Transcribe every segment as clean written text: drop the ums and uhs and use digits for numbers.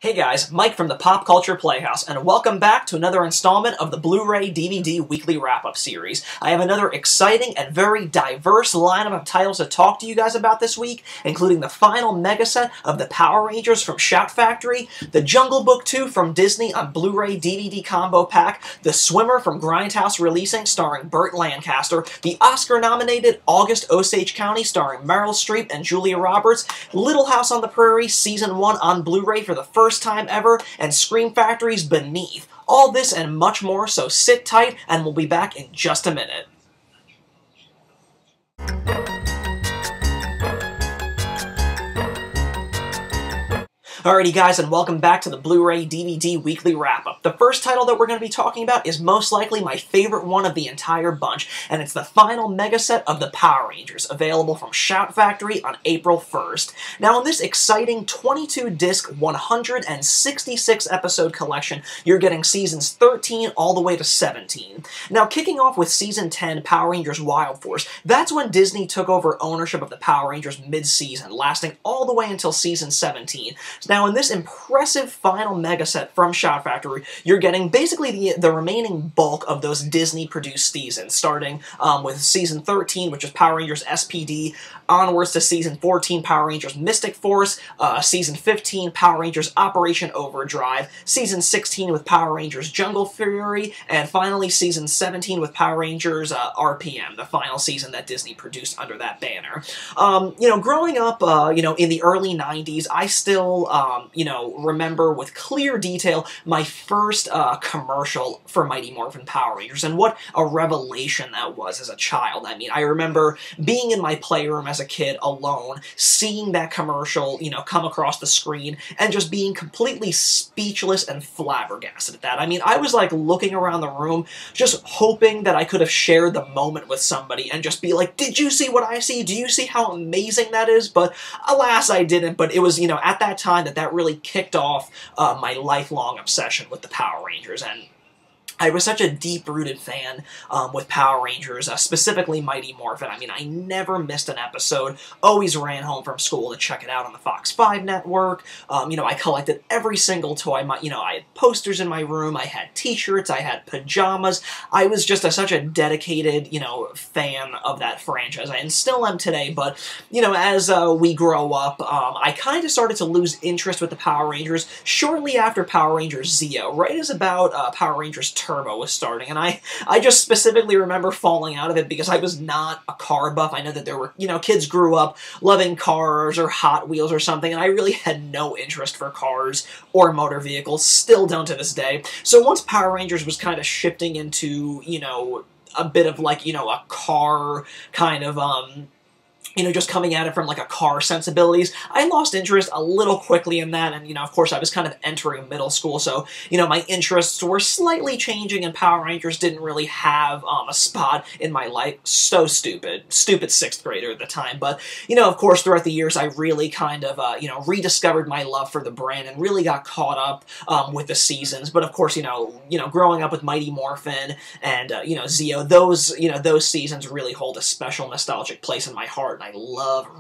Hey guys, Mike from the Pop Culture Playhouse, and welcome back to another installment of the Blu-ray DVD Weekly Wrap-Up series. I have another exciting and very diverse lineup of titles to talk to you guys about this week, including the final mega set of the Power Rangers from Shout Factory, the Jungle Book 2 from Disney on Blu-ray DVD Combo Pack, The Swimmer from Grindhouse releasing starring Burt Lancaster, the Oscar-nominated August Osage County starring Meryl Streep and Julia Roberts, Little House on the Prairie Season 1 on Blu-ray for the first time ever, and Scream Factory's Beneath. All this and much more, so sit tight and we'll be back in just a minute. Alrighty guys, and welcome back to the Blu-ray DVD Weekly Wrap-Up. The first title that we're going to be talking about is most likely my favorite one of the entire bunch, and it's the final mega set of the Power Rangers, available from Shout Factory on April 1st. Now in this exciting 22-disc, 166-episode collection, you're getting seasons 13 all the way to 17. Now kicking off with season 10, Power Rangers Wild Force, that's when Disney took over ownership of the Power Rangers mid-season, lasting all the way until season 17. Now, in this impressive final mega set from Shout Factory, you're getting basically the remaining bulk of those Disney-produced seasons, starting with Season 13, which is Power Rangers SPD, onwards to Season 14, Power Rangers Mystic Force, Season 15, Power Rangers Operation Overdrive, Season 16 with Power Rangers Jungle Fury, and finally Season 17 with Power Rangers RPM, the final season that Disney produced under that banner. Growing up, in the early 90s, I still remember with clear detail my first commercial for Mighty Morphin Power Rangers, and what a revelation that was as a child. I mean, I remember being in my playroom as a kid alone, seeing that commercial, come across the screen, and just being completely speechless and flabbergasted at that. I mean, I was like looking around the room, just hoping that I could have shared the moment with somebody and just be like, did you see what I see? Do you see how amazing that is? But alas, I didn't. But it was, at that time that really kicked off my lifelong obsession with the Power Rangers, and I was such a deep-rooted fan with Power Rangers, specifically Mighty Morphin. I mean, I never missed an episode, always ran home from school to check it out on the Fox 5 network. I collected every single toy. I had posters in my room, I had t-shirts, I had pajamas. I was just such a dedicated, fan of that franchise. I still am today, but, as we grow up, I kind of started to lose interest with the Power Rangers shortly after Power Rangers Zeo, right as about Power Rangers Turbo was starting, and I just specifically remember falling out of it because I was not a car buff. I know that there were, kids grew up loving cars or Hot Wheels or something, and I really had no interest for cars or motor vehicles, still don't to this day. So once Power Rangers was kind of shifting into, a bit of like, a car kind of, just coming at it from like a car sensibilities, I lost interest a little quickly in that, and of course I was kind of entering middle school, so my interests were slightly changing, and Power Rangers didn't really have a spot in my life. So stupid 6th grader at the time, but of course throughout the years I really kind of rediscovered my love for the brand and really got caught up with the seasons. But of course growing up with Mighty Morphin and Zeo, those seasons really hold a special nostalgic place in my heart. I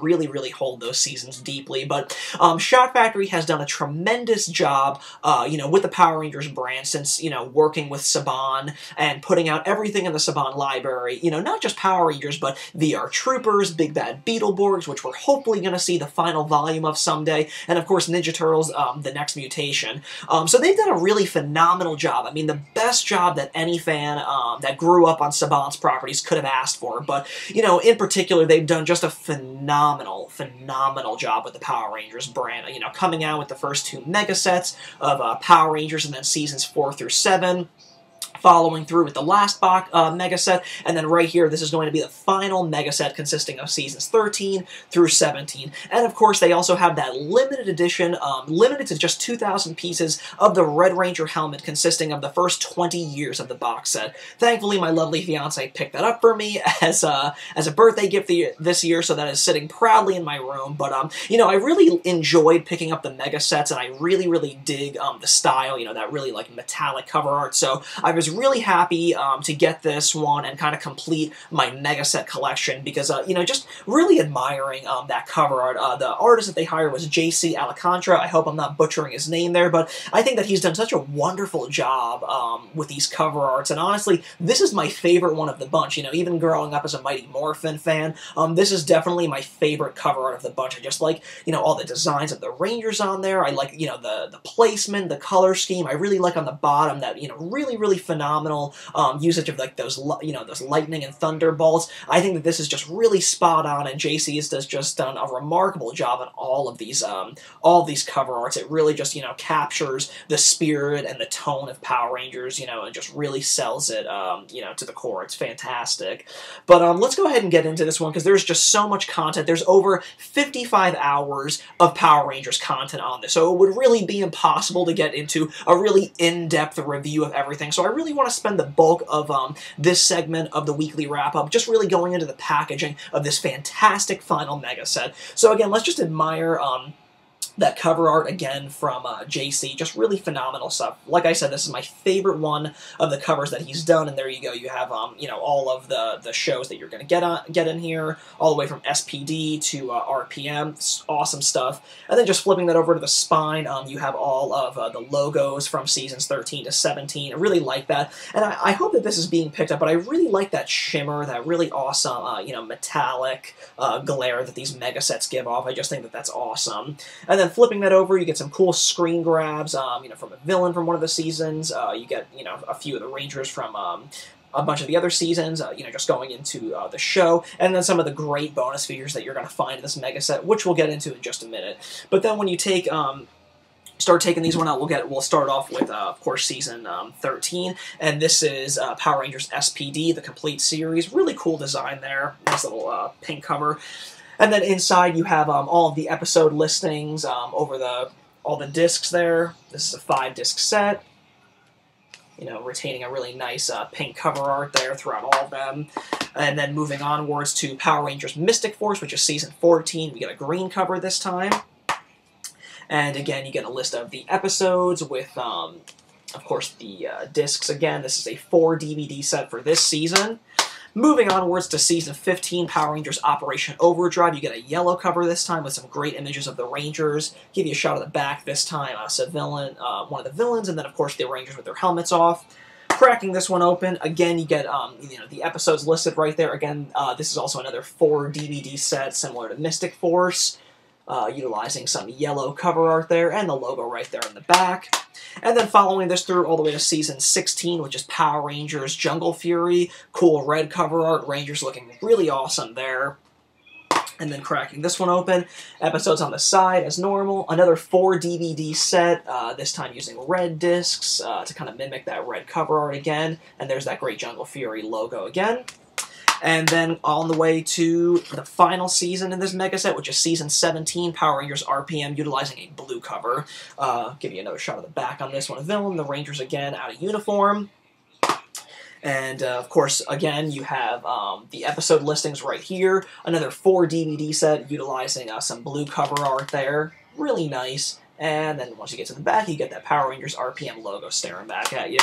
really hold those seasons deeply. But Shout Factory has done a tremendous job, with the Power Rangers brand since, working with Saban and putting out everything in the Saban library, not just Power Rangers, but VR Troopers, Big Bad Beetleborgs, which we're hopefully going to see the final volume of someday, and of course Ninja Turtles, The Next Mutation. So they've done a really phenomenal job. I mean, the best job that any fan that grew up on Saban's properties could have asked for. But, in particular, they've done just a phenomenal job with the Power Rangers brand, coming out with the first 2 mega sets of Power Rangers, and then seasons 4 through 7, following through with the last mega set, and then right here, this is going to be the final mega set consisting of seasons 13 through 17. And of course, they also have that limited edition, limited to just 2,000 pieces of the Red Ranger helmet consisting of the first 20 years of the box set. Thankfully, my lovely fiance picked that up for me as a birthday gift this year, so that is sitting proudly in my room. But, I really enjoyed picking up the mega sets, and I really dig the style, that really like metallic cover art, so I was really happy to get this one and kind of complete my mega set collection because, you know, just really admiring that cover art. The artist that they hired was J.C. Alcantara. I hope I'm not butchering his name there, but I think that he's done such a wonderful job with these cover arts, and honestly, this is my favorite one of the bunch. You know, even growing up as a Mighty Morphin fan, this is definitely my favorite cover art of the bunch. I just like, you know, all the designs of the Rangers on there. I like, you know, the placement, the color scheme. I really like on the bottom that, you know, really phenomenal usage of like those, you know, those lightning and thunder bolts. I think that this is just really spot on, and JC has just done a remarkable job on all of these cover arts. It really just, you know, captures the spirit and the tone of Power Rangers, you know, and just really sells it, you know, to the core. It's fantastic. But let's go ahead and get into this one because there's just so much content. There's over 55 hours of Power Rangers content on this, so it would really be impossible to get into a really in-depth review of everything. So I really want to spend the bulk of this segment of the weekly wrap-up just really going into the packaging of this fantastic final mega set. So again, let's just admire that cover art again from JC, just really phenomenal stuff. Like I said, this is my favorite one of the covers that he's done, and there you go. You have you know, all of the shows that you're going to get in here, all the way from SPD to RPM. It's awesome stuff. And then just flipping that over to the spine, you have all of the logos from seasons 13 to 17. I really like that, and I hope that this is being picked up. But I really like that shimmer, that really awesome, you know, metallic glare that these mega sets give off. I just think that that's awesome. And then flipping that over, you get some cool screen grabs, you know, from a villain from one of the seasons. You get, you know, a few of the Rangers from a bunch of the other seasons, you know, just going into the show, and then some of the great bonus figures that you're going to find in this mega set, which we'll get into in just a minute. But then when you take start taking these one out, we'll start off with, of course, season 13, and this is Power Rangers SPD, the complete series. Really cool design there. Nice little pink cover. And then inside you have all of the episode listings over all the discs there. This is a 5-disc set. You know, retaining a really nice pink cover art there throughout all of them. And then moving onwards to Power Rangers Mystic Force, which is season 14. We get a green cover this time. And again, you get a list of the episodes with, of course, the discs again. This is a 4 DVD set for this season. Moving onwards to Season 15, Power Rangers Operation Overdrive, you get a yellow cover this time with some great images of the Rangers. Give you a shot of the back this time, one of the villains, and then of course the Rangers with their helmets off. Cracking this one open, again you get you know, the episodes listed right there. Again, this is also another 4 DVD set similar to Mystic Force, utilizing some yellow cover art there, and the logo right there in the back. And then following this through all the way to Season 16, which is Power Rangers Jungle Fury. Cool red cover art, Rangers looking really awesome there. And then cracking this one open, episodes on the side as normal. Another 4 DVD set, this time using red discs to kind of mimic that red cover art again. And there's that great Jungle Fury logo again. And then on the way to the final season in this mega set, which is Season 17, Power Rangers RPM, utilizing a blue cover. Give you another shot of the back on this one. A villain, the Rangers again out of uniform. And, of course, again, you have the episode listings right here. Another 4 DVD set utilizing some blue cover art there. Really nice. And then once you get to the back, you get that Power Rangers RPM logo staring back at you.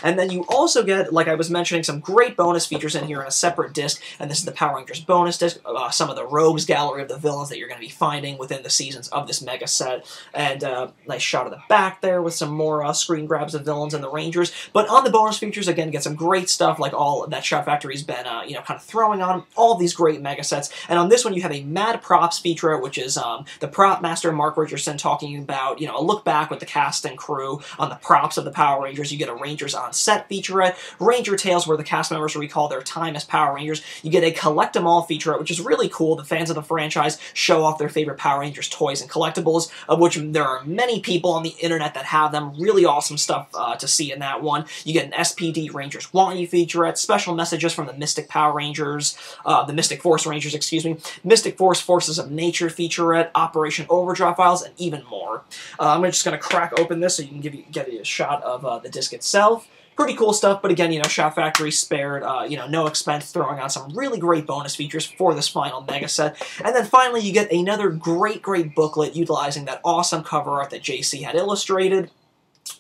And then you also get, like I was mentioning, some great bonus features in here in a separate disc. And this is the Power Rangers bonus disc, some of the Rogues gallery of the villains that you're going to be finding within the seasons of this mega set. And nice shot of the back there with some more screen grabs of villains and the Rangers. But on the bonus features, again, get some great stuff like all that Shot Factory's been, you know, kind of throwing on all these great mega sets. And on this one, you have a Mad Props feature, which is the prop master Mark Richardson talking about, you know, a look back with the cast and crew on the props of the Power Rangers. You get a Rangers on Set featurette, Ranger Tales, where the cast members recall their time as Power Rangers. You get a Collect 'em All featurette, which is really cool. The fans of the franchise show off their favorite Power Rangers toys and collectibles, of which there are many people on the internet that have them. Really awesome stuff to see in that one. You get an SPD Rangers Want You featurette, special messages from the Mystic Power Rangers, the Mystic Force Rangers, excuse me, Mystic Force Forces of Nature featurette, Operation Overdrive files, and even more. I'm just going to crack open this so you can get a shot of the disc itself. Pretty cool stuff, but again, you know, Shot Factory spared, you know, no expense, throwing on some really great bonus features for this final mega set. And then finally, you get another great booklet utilizing that awesome cover art that JC had illustrated.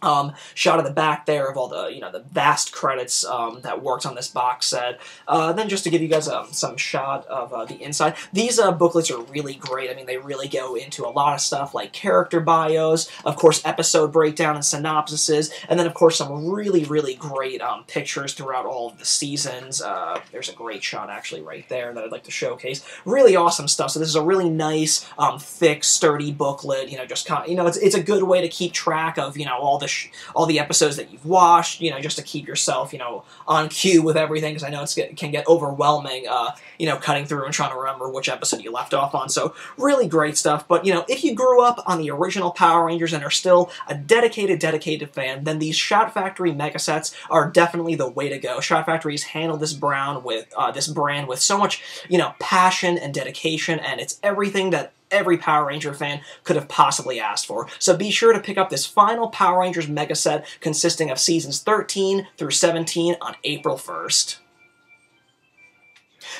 Shot of the back there of all the, the vast credits that worked on this box set. Then just to give you guys some shot of the inside. These booklets are really great. I mean, they really go into a lot of stuff like character bios, of course, episode breakdown and synopsises, and then, of course, some really, really great pictures throughout all of the seasons. There's a great shot, actually, right there that I'd like to showcase. Really awesome stuff. So this is a really nice, thick, sturdy booklet, just kind of, it's a good way to keep track of, all the episodes that you've watched, just to keep yourself, on cue with everything, because I know it can get overwhelming, cutting through and trying to remember which episode you left off on. So really great stuff. But, if you grew up on the original Power Rangers and are still a dedicated fan, then these Shout Factory mega sets are definitely the way to go. Shout Factory's handled this brand with so much, passion and dedication, and it's everything that every Power Ranger fan could have possibly asked for. So be sure to pick up this final Power Rangers mega set consisting of seasons 13 through 17 on April 1st.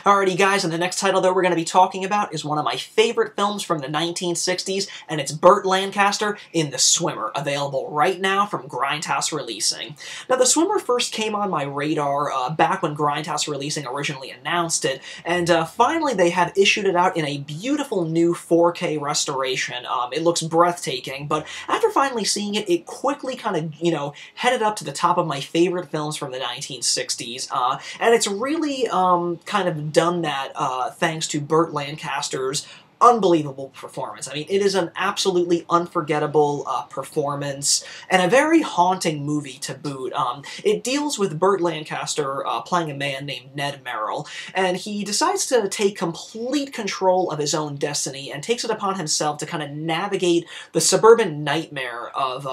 Alrighty guys, and the next title that we're going to be talking about is one of my favorite films from the 1960s, and it's Burt Lancaster in The Swimmer, available right now from Grindhouse Releasing. Now, The Swimmer first came on my radar back when Grindhouse Releasing originally announced it, and finally they have issued it out in a beautiful new 4K restoration. It looks breathtaking, but after finally seeing it, it quickly kind of, headed up to the top of my favorite films from the 1960s, and it's really kind of done that thanks to Burt Lancaster's unbelievable performance. I mean, it is an absolutely unforgettable performance and a very haunting movie to boot. It deals with Burt Lancaster playing a man named Ned Merrill, and he decides to take complete control of his own destiny and takes it upon himself to kind of navigate the suburban nightmare of,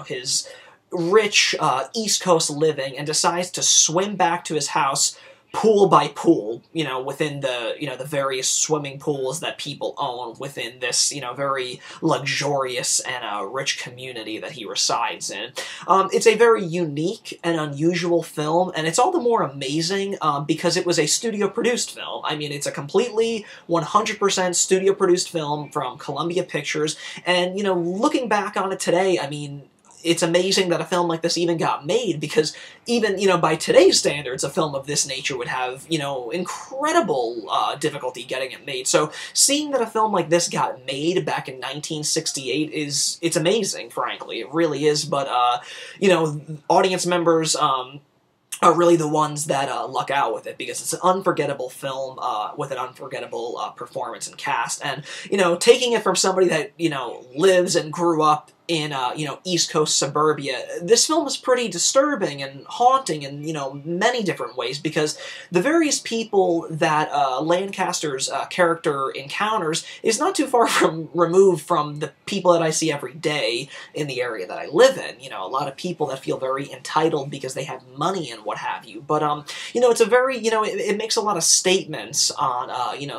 his rich East Coast living, and decides to swim back to his house pool by pool, within the, the various swimming pools that people own within this, very luxurious and rich community that he resides in. It's a very unique and unusual film, and it's all the more amazing because it was a studio-produced film. I mean, it's a completely 100% studio-produced film from Columbia Pictures, and, looking back on it today, I mean, it's amazing that a film like this even got made, because even, by today's standards, a film of this nature would have, incredible difficulty getting it made. So seeing that a film like this got made back in 1968 it's amazing, frankly. It really is, but, audience members, are really the ones that luck out with it, because it's an unforgettable film with an unforgettable performance and cast. And, taking it from somebody that, lives and grew up in, East Coast suburbia, this film is pretty disturbing and haunting in, many different ways, because the various people that Lancaster's character encounters is not too far removed from the people that I see every day in the area that I live in. A lot of people that feel very entitled because they have money and what have you. But, it's a very, it makes a lot of statements on,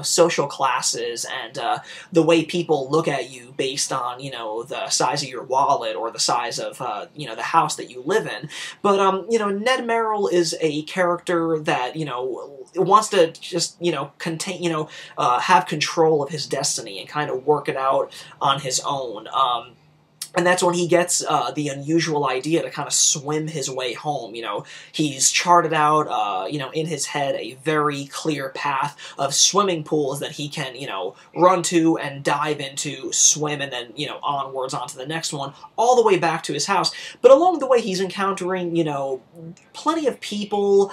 social classes and the way people look at you based on, the size of your wallet or the size of, the house that you live in. But, Ned Merrill is a character that, wants to just, have control of his destiny and kind of work it out on his own. And that's when he gets the unusual idea to kind of swim his way home. He's charted out, in his head a very clear path of swimming pools that he can, run to and dive into, swim, and then, onwards onto the next one, all the way back to his house. But along the way, he's encountering, plenty of people,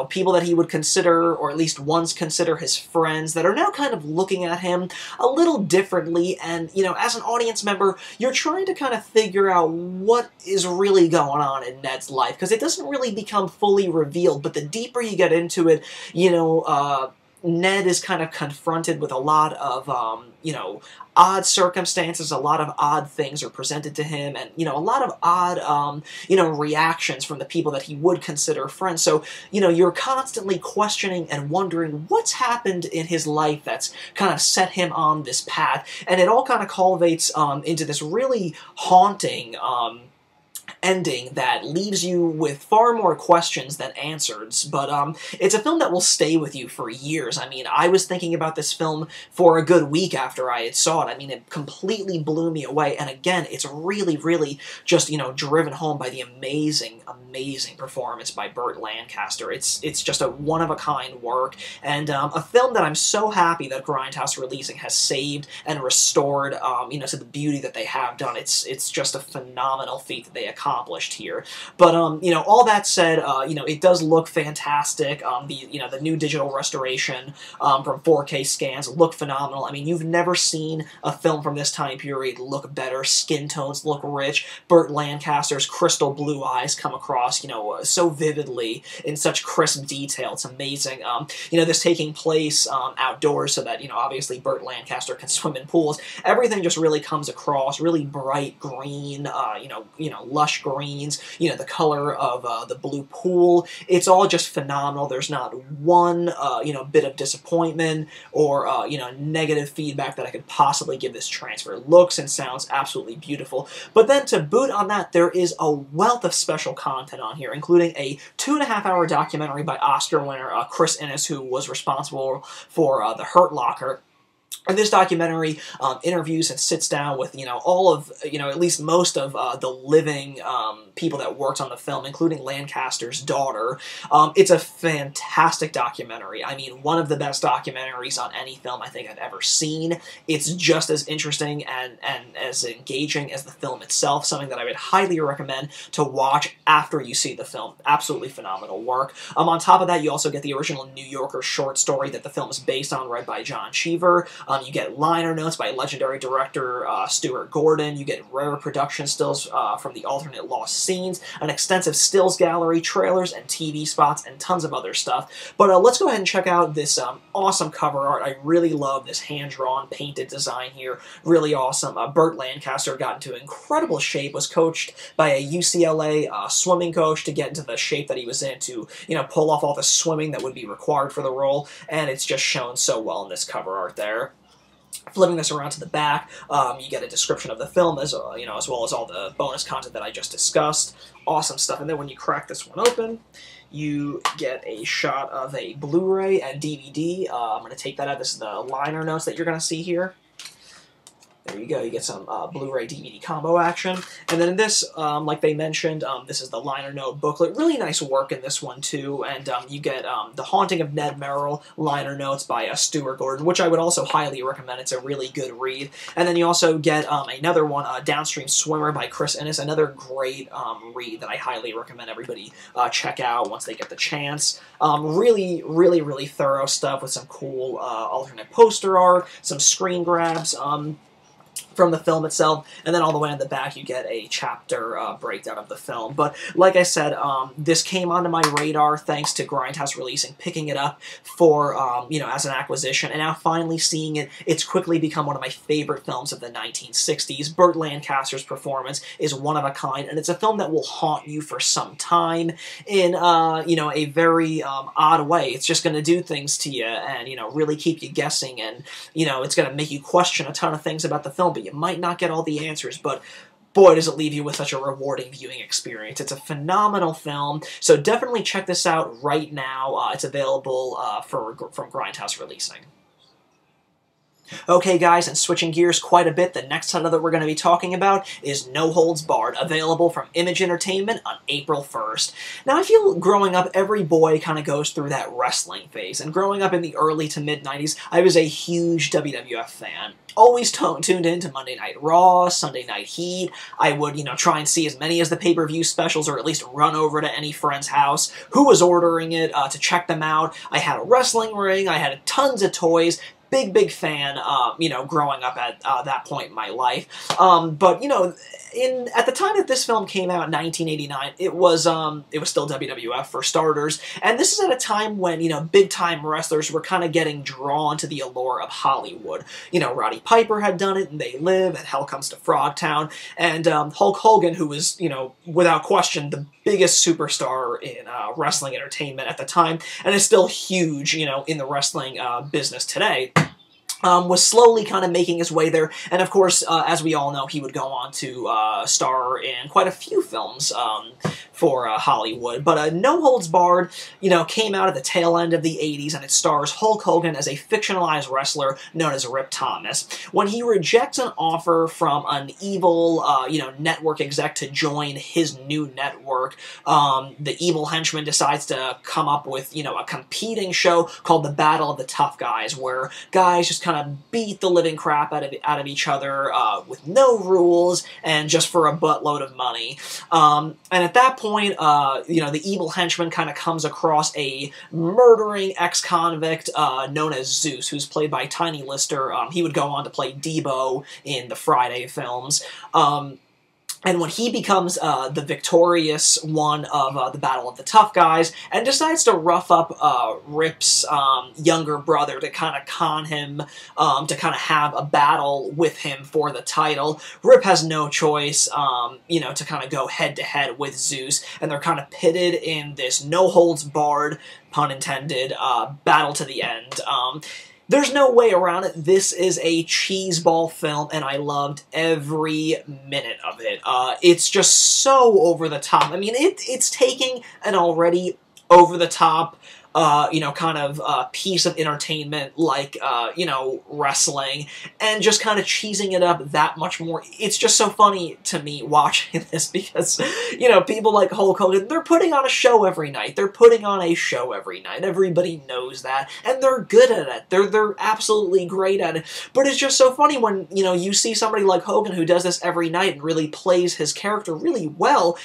people that he would consider, or at least once consider his friends, that are now kind of looking at him a little differently. And, as an audience member, you're trying to kind of figure out what is really going on in Ned's life, because it doesn't really become fully revealed, but the deeper you get into it, Ned is kind of confronted with a lot of, odd circumstances, a lot of odd things are presented to him, and, a lot of odd, reactions from the people that he would consider friends. So, you're constantly questioning and wondering what's happened in his life that's kind of set him on this path, and it all kind of culminates into this really haunting, ending that leaves you with far more questions than answers, but it's a film that will stay with you for years. I mean, I was thinking about this film for a good week after I had saw it. I mean, it completely blew me away, and again, it's really, really just, you know, driven home by the amazing, amazing performance by Burt Lancaster. It's just a one-of-a-kind work, and a film that I'm so happy that Grindhouse Releasing has saved and restored, you know, to the beauty that they have done. It's just a phenomenal feat that they accomplished here. But, you know, all that said, you know, it does look fantastic. The new digital restoration from 4K scans look phenomenal. I mean, you've never seen a film from this time period look better. Skin tones look rich. Burt Lancaster's crystal blue eyes come across, you know, so vividly in such crisp detail. It's amazing. You know, this taking place outdoors so that, you know, obviously Burt Lancaster can swim in pools. Everything just really comes across really bright green, lush greens, you know, the color of the blue pool. It's all just phenomenal. There's not one, bit of disappointment or, negative feedback that I could possibly give this transfer. It looks and sounds absolutely beautiful. But then to boot on that, there is a wealth of special content on here, including a 2.5-hour documentary by Oscar winner Chris Innes, who was responsible for The Hurt Locker. And this documentary interviews and sits down with, you know, all of, you know, at least most of the living people that worked on the film, including Lancaster's daughter. It's a fantastic documentary. I mean, one of the best documentaries on any film I think I've ever seen. It's just as interesting and as engaging as the film itself, something that I would highly recommend to watch after you see the film. Absolutely phenomenal work. On top of that, you also get the original New Yorker short story that the film is based on, read by John Cheever. You get liner notes by legendary director Stuart Gordon. You get rare production stills from the alternate lost scenes, an extensive stills gallery, trailers, and TV spots, and tons of other stuff. But let's go ahead and check out this awesome cover art. I really love this hand-drawn, painted design here. Really awesome. Burt Lancaster got into incredible shape, was coached by a UCLA swimming coach to get into the shape that he was in to, you know, pull off all the swimming that would be required for the role, and it's just shown so well in this cover art there. Flipping this around to the back, you get a description of the film, as well as all the bonus content that I just discussed. Awesome stuff. And then when you crack this one open, you get a shot of a Blu-ray and DVD. I'm going to take that out. This is the liner notes that you're going to see here. There you go, you get some Blu-ray DVD combo action. And then in this, like they mentioned, this is the liner note booklet. Really nice work in this one, too. And you get The Haunting of Ned Merrill liner notes by Stuart Gordon, which I would also highly recommend. It's a really good read. And then you also get another one, Downstream Swimmer by Chris Innes, another great read that I highly recommend everybody check out once they get the chance. Really, really, really thorough stuff with some cool alternate poster art, some screen grabs, from the film itself, and then all the way on the back you get a chapter breakdown of the film. But like I said, this came onto my radar thanks to Grindhouse Releasing, picking it up for, as an acquisition, and now finally seeing it, it's quickly become one of my favorite films of the 1960s. Burt Lancaster's performance is one of a kind, and it's a film that will haunt you for some time in, a very odd way. It's just going to do things to you and, really keep you guessing, and, it's going to make you question a ton of things about the film, but you might not get all the answers, but boy, does it leave you with such a rewarding viewing experience. It's a phenomenal film, so definitely check this out right now. It's available from Grindhouse Releasing. Okay guys, and switching gears quite a bit, the next title that we're going to be talking about is No Holds Barred, available from Image Entertainment on April 1st. Now I feel growing up, every boy kind of goes through that wrestling phase, and growing up in the early to mid-90s, I was a huge WWF fan. Always tuned in to Monday Night Raw, Sunday Night Heat. I would, try and see as many as the pay-per-view specials, or at least run over to any friend's house who was ordering it to check them out. I had a wrestling ring, I had tons of toys. Big fan, growing up at that point in my life. But, at the time that this film came out in 1989, it was still WWF for starters. And this is at a time when, big-time wrestlers were kind of getting drawn to the allure of Hollywood. Roddy Piper had done it, and They Live, and Hell Comes to Frogtown. And Hulk Hogan, who was, without question, the biggest superstar in wrestling entertainment at the time, and is still huge, in the wrestling business today. was slowly kind of making his way there, and of course, as we all know, he would go on to star in quite a few films for Hollywood. But No Holds Barred, came out at the tail end of the 80s, and it stars Hulk Hogan as a fictionalized wrestler known as Rip Thomas. When he rejects an offer from an evil, network exec to join his new network, the evil henchman decides to come up with, a competing show called the Battle of the Tough Guys, where guys just kind of beat the living crap out of each other with no rules and just for a buttload of money. And at that point, the evil henchman kind of comes across a murdering ex-convict known as Zeus, who's played by Tiny Lister. He would go on to play Debo in the Friday films. And when he becomes the victorious one of the Battle of the Tough Guys and decides to rough up Rip's younger brother to kind of con him, to kind of have a battle with him for the title, Rip has no choice, to kind of go head-to-head with Zeus, and they're kind of pitted in this no-holds-barred, pun intended, battle to the end. There's no way around it. This is a cheeseball film, and I loved every minute of it. It's just so over the top. I mean, it's taking an already over the top, piece of entertainment like, wrestling, and just kind of cheesing it up that much more. It's just so funny to me watching this because, people like Hulk Hogan, they're putting on a show every night. They're putting on a show every night. Everybody knows that, and they're good at it. They're absolutely great at it. But it's just so funny when, you see somebody like Hogan who does this every night and really plays his character really well.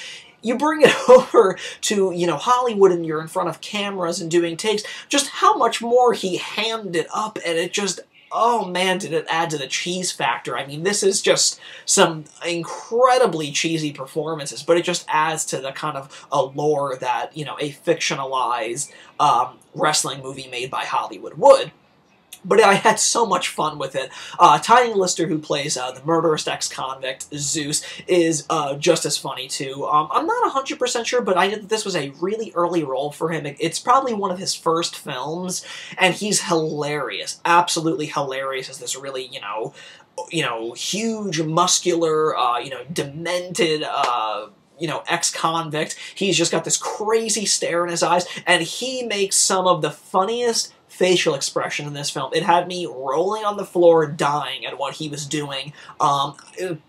You bring it over to, Hollywood, and you're in front of cameras and doing takes, just how much more he hammed it up, and it just, oh man, did it add to the cheese factor. I mean, this is just some incredibly cheesy performances, but it just adds to the kind of allure that, a fictionalized wrestling movie made by Hollywood would. But I had so much fun with it. Tiny Lister, who plays the murderous ex-convict Zeus, is just as funny, too. I'm not 100% sure, but I know that this was a really early role for him. It's probably one of his first films, and he's hilarious. Absolutely hilarious as this really, huge, muscular, demented, ex-convict. He's just got this crazy stare in his eyes, and he makes some of the funniest facial expression in this film. It had me rolling on the floor, dying at what he was doing,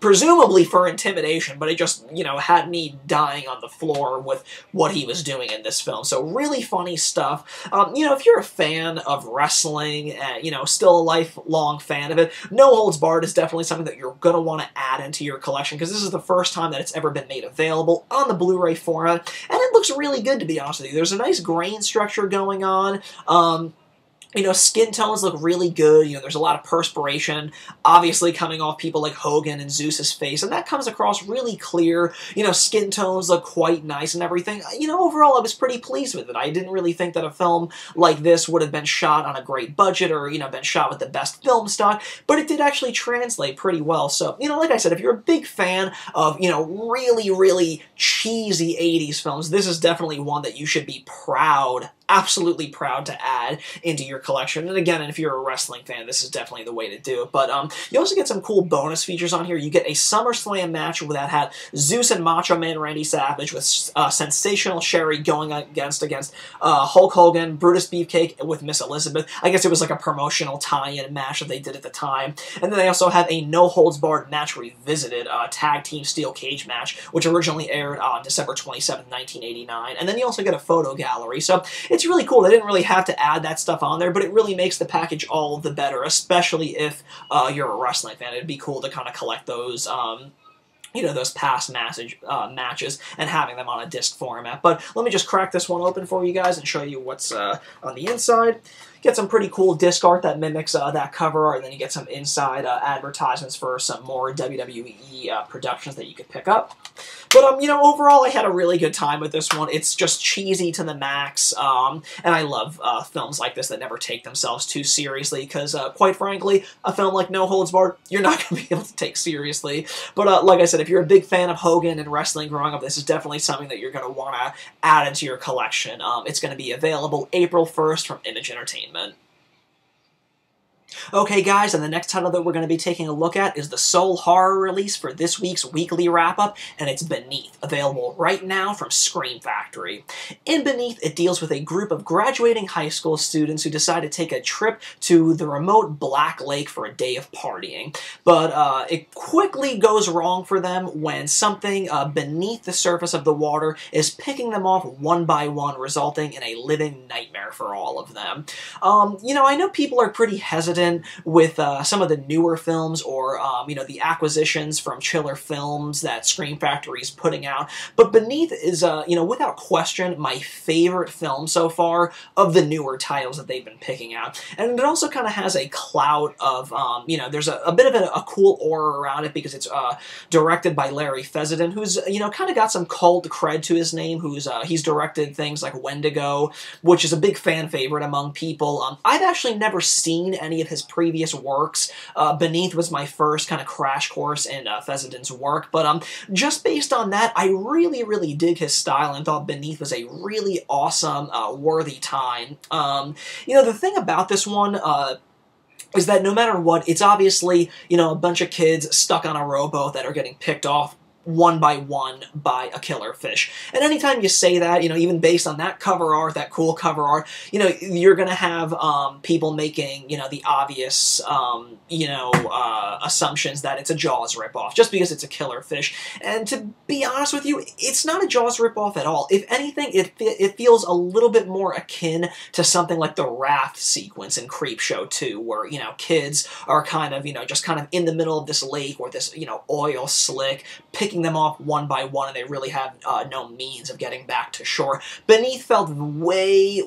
presumably for intimidation, but it just, had me dying on the floor with what he was doing in this film. So really funny stuff. If you're a fan of wrestling, and, still a lifelong fan of it, No Holds Barred is definitely something that you're going to want to add into your collection, because this is the first time that it's ever been made available on the Blu-ray format, and it looks really good, to be honest with you. There's a nice grain structure going on. Skin tones look really good. There's a lot of perspiration, obviously coming off people like Hogan and Zeus's face, and that comes across really clear. Skin tones look quite nice and everything. Overall, I was pretty pleased with it. I didn't really think that a film like this would have been shot on a great budget or, been shot with the best film stock, but it did actually translate pretty well. So, like I said, if you're a big fan of, really, really cheesy 80s films, this is definitely one that you should be proud, absolutely proud to add into your collection. And again, if you're a wrestling fan, this is definitely the way to do it. But you also get some cool bonus features on here. You get a SummerSlam match that had Zeus and Macho Man Randy Savage with Sensational Sherry going against Hulk Hogan, Brutus Beefcake with Miss Elizabeth. I guess it was like a promotional tie-in match that they did at the time. And then they also have a No Holds Barred match revisited, tag team steel cage match, which originally aired on December 27, 1989. And then you also get a photo gallery. So it's really cool. They didn't really have to add that stuff on there, but it really makes the package all the better, especially if you're a wrestling fan. It'd be cool to kind of collect those, those past matches and having them on a disc format. But let me just crack this one open for you guys and show you what's on the inside. Get some pretty cool disc art that mimics that cover art, and then you get some inside advertisements for some more WWE productions that you could pick up. But, overall, I had a really good time with this one. It's just cheesy to the max, and I love films like this that never take themselves too seriously, because, quite frankly, a film like No Holds Barred, you're not going to be able to take seriously. But, like I said, if you're a big fan of Hogan and wrestling growing up, this is definitely something that you're going to want to add into your collection. It's going to be available April 1st from Image Entertainment. Okay guys, and the next title that we're going to be taking a look at is the sole horror release for this week's weekly wrap-up, and it's Beneath, available right now from Scream Factory. In Beneath, it deals with a group of graduating high school students who decide to take a trip to the remote Black Lake for a day of partying. But it quickly goes wrong for them when something beneath the surface of the water is picking them off one by one, resulting in a living nightmare for all of them. You know, I know people are pretty hesitant with some of the newer films or, you know, the acquisitions from Chiller Films that Scream Factory is putting out, but Beneath is, you know, without question, my favorite film so far of the newer titles that they've been picking out. And it also kind of has a cloud of, you know, there's a bit of a cool aura around it because it's directed by Larry Fessenden, who's, you know, kind of got some cult cred to his name, he's directed things like Wendigo, which is a big fan favorite among people. I've actually never seen any of his previous works. Beneath was my first kind of crash course in Fessenden's work, but just based on that, I really dig his style and thought Beneath was a really awesome, worthy time. You know, the thing about this one, is that no matter what, it's obviously, you know, a bunch of kids stuck on a rowboat that are getting picked off one by one by a killer fish. And anytime you say that, you know, even based on that cover art, that cool cover art, you know, you're going to have people making, you know, the obvious, you know, assumptions that it's a Jaws ripoff, just because it's a killer fish. And to be honest with you, it's not a Jaws ripoff at all. If anything, it feels a little bit more akin to something like the raft sequence in Creepshow 2, where, you know, kids are kind of, you know, just kind of in the middle of this lake or this, you know, oil slick, picking them off one by one, and they really have no means of getting back to shore. Beneath felt way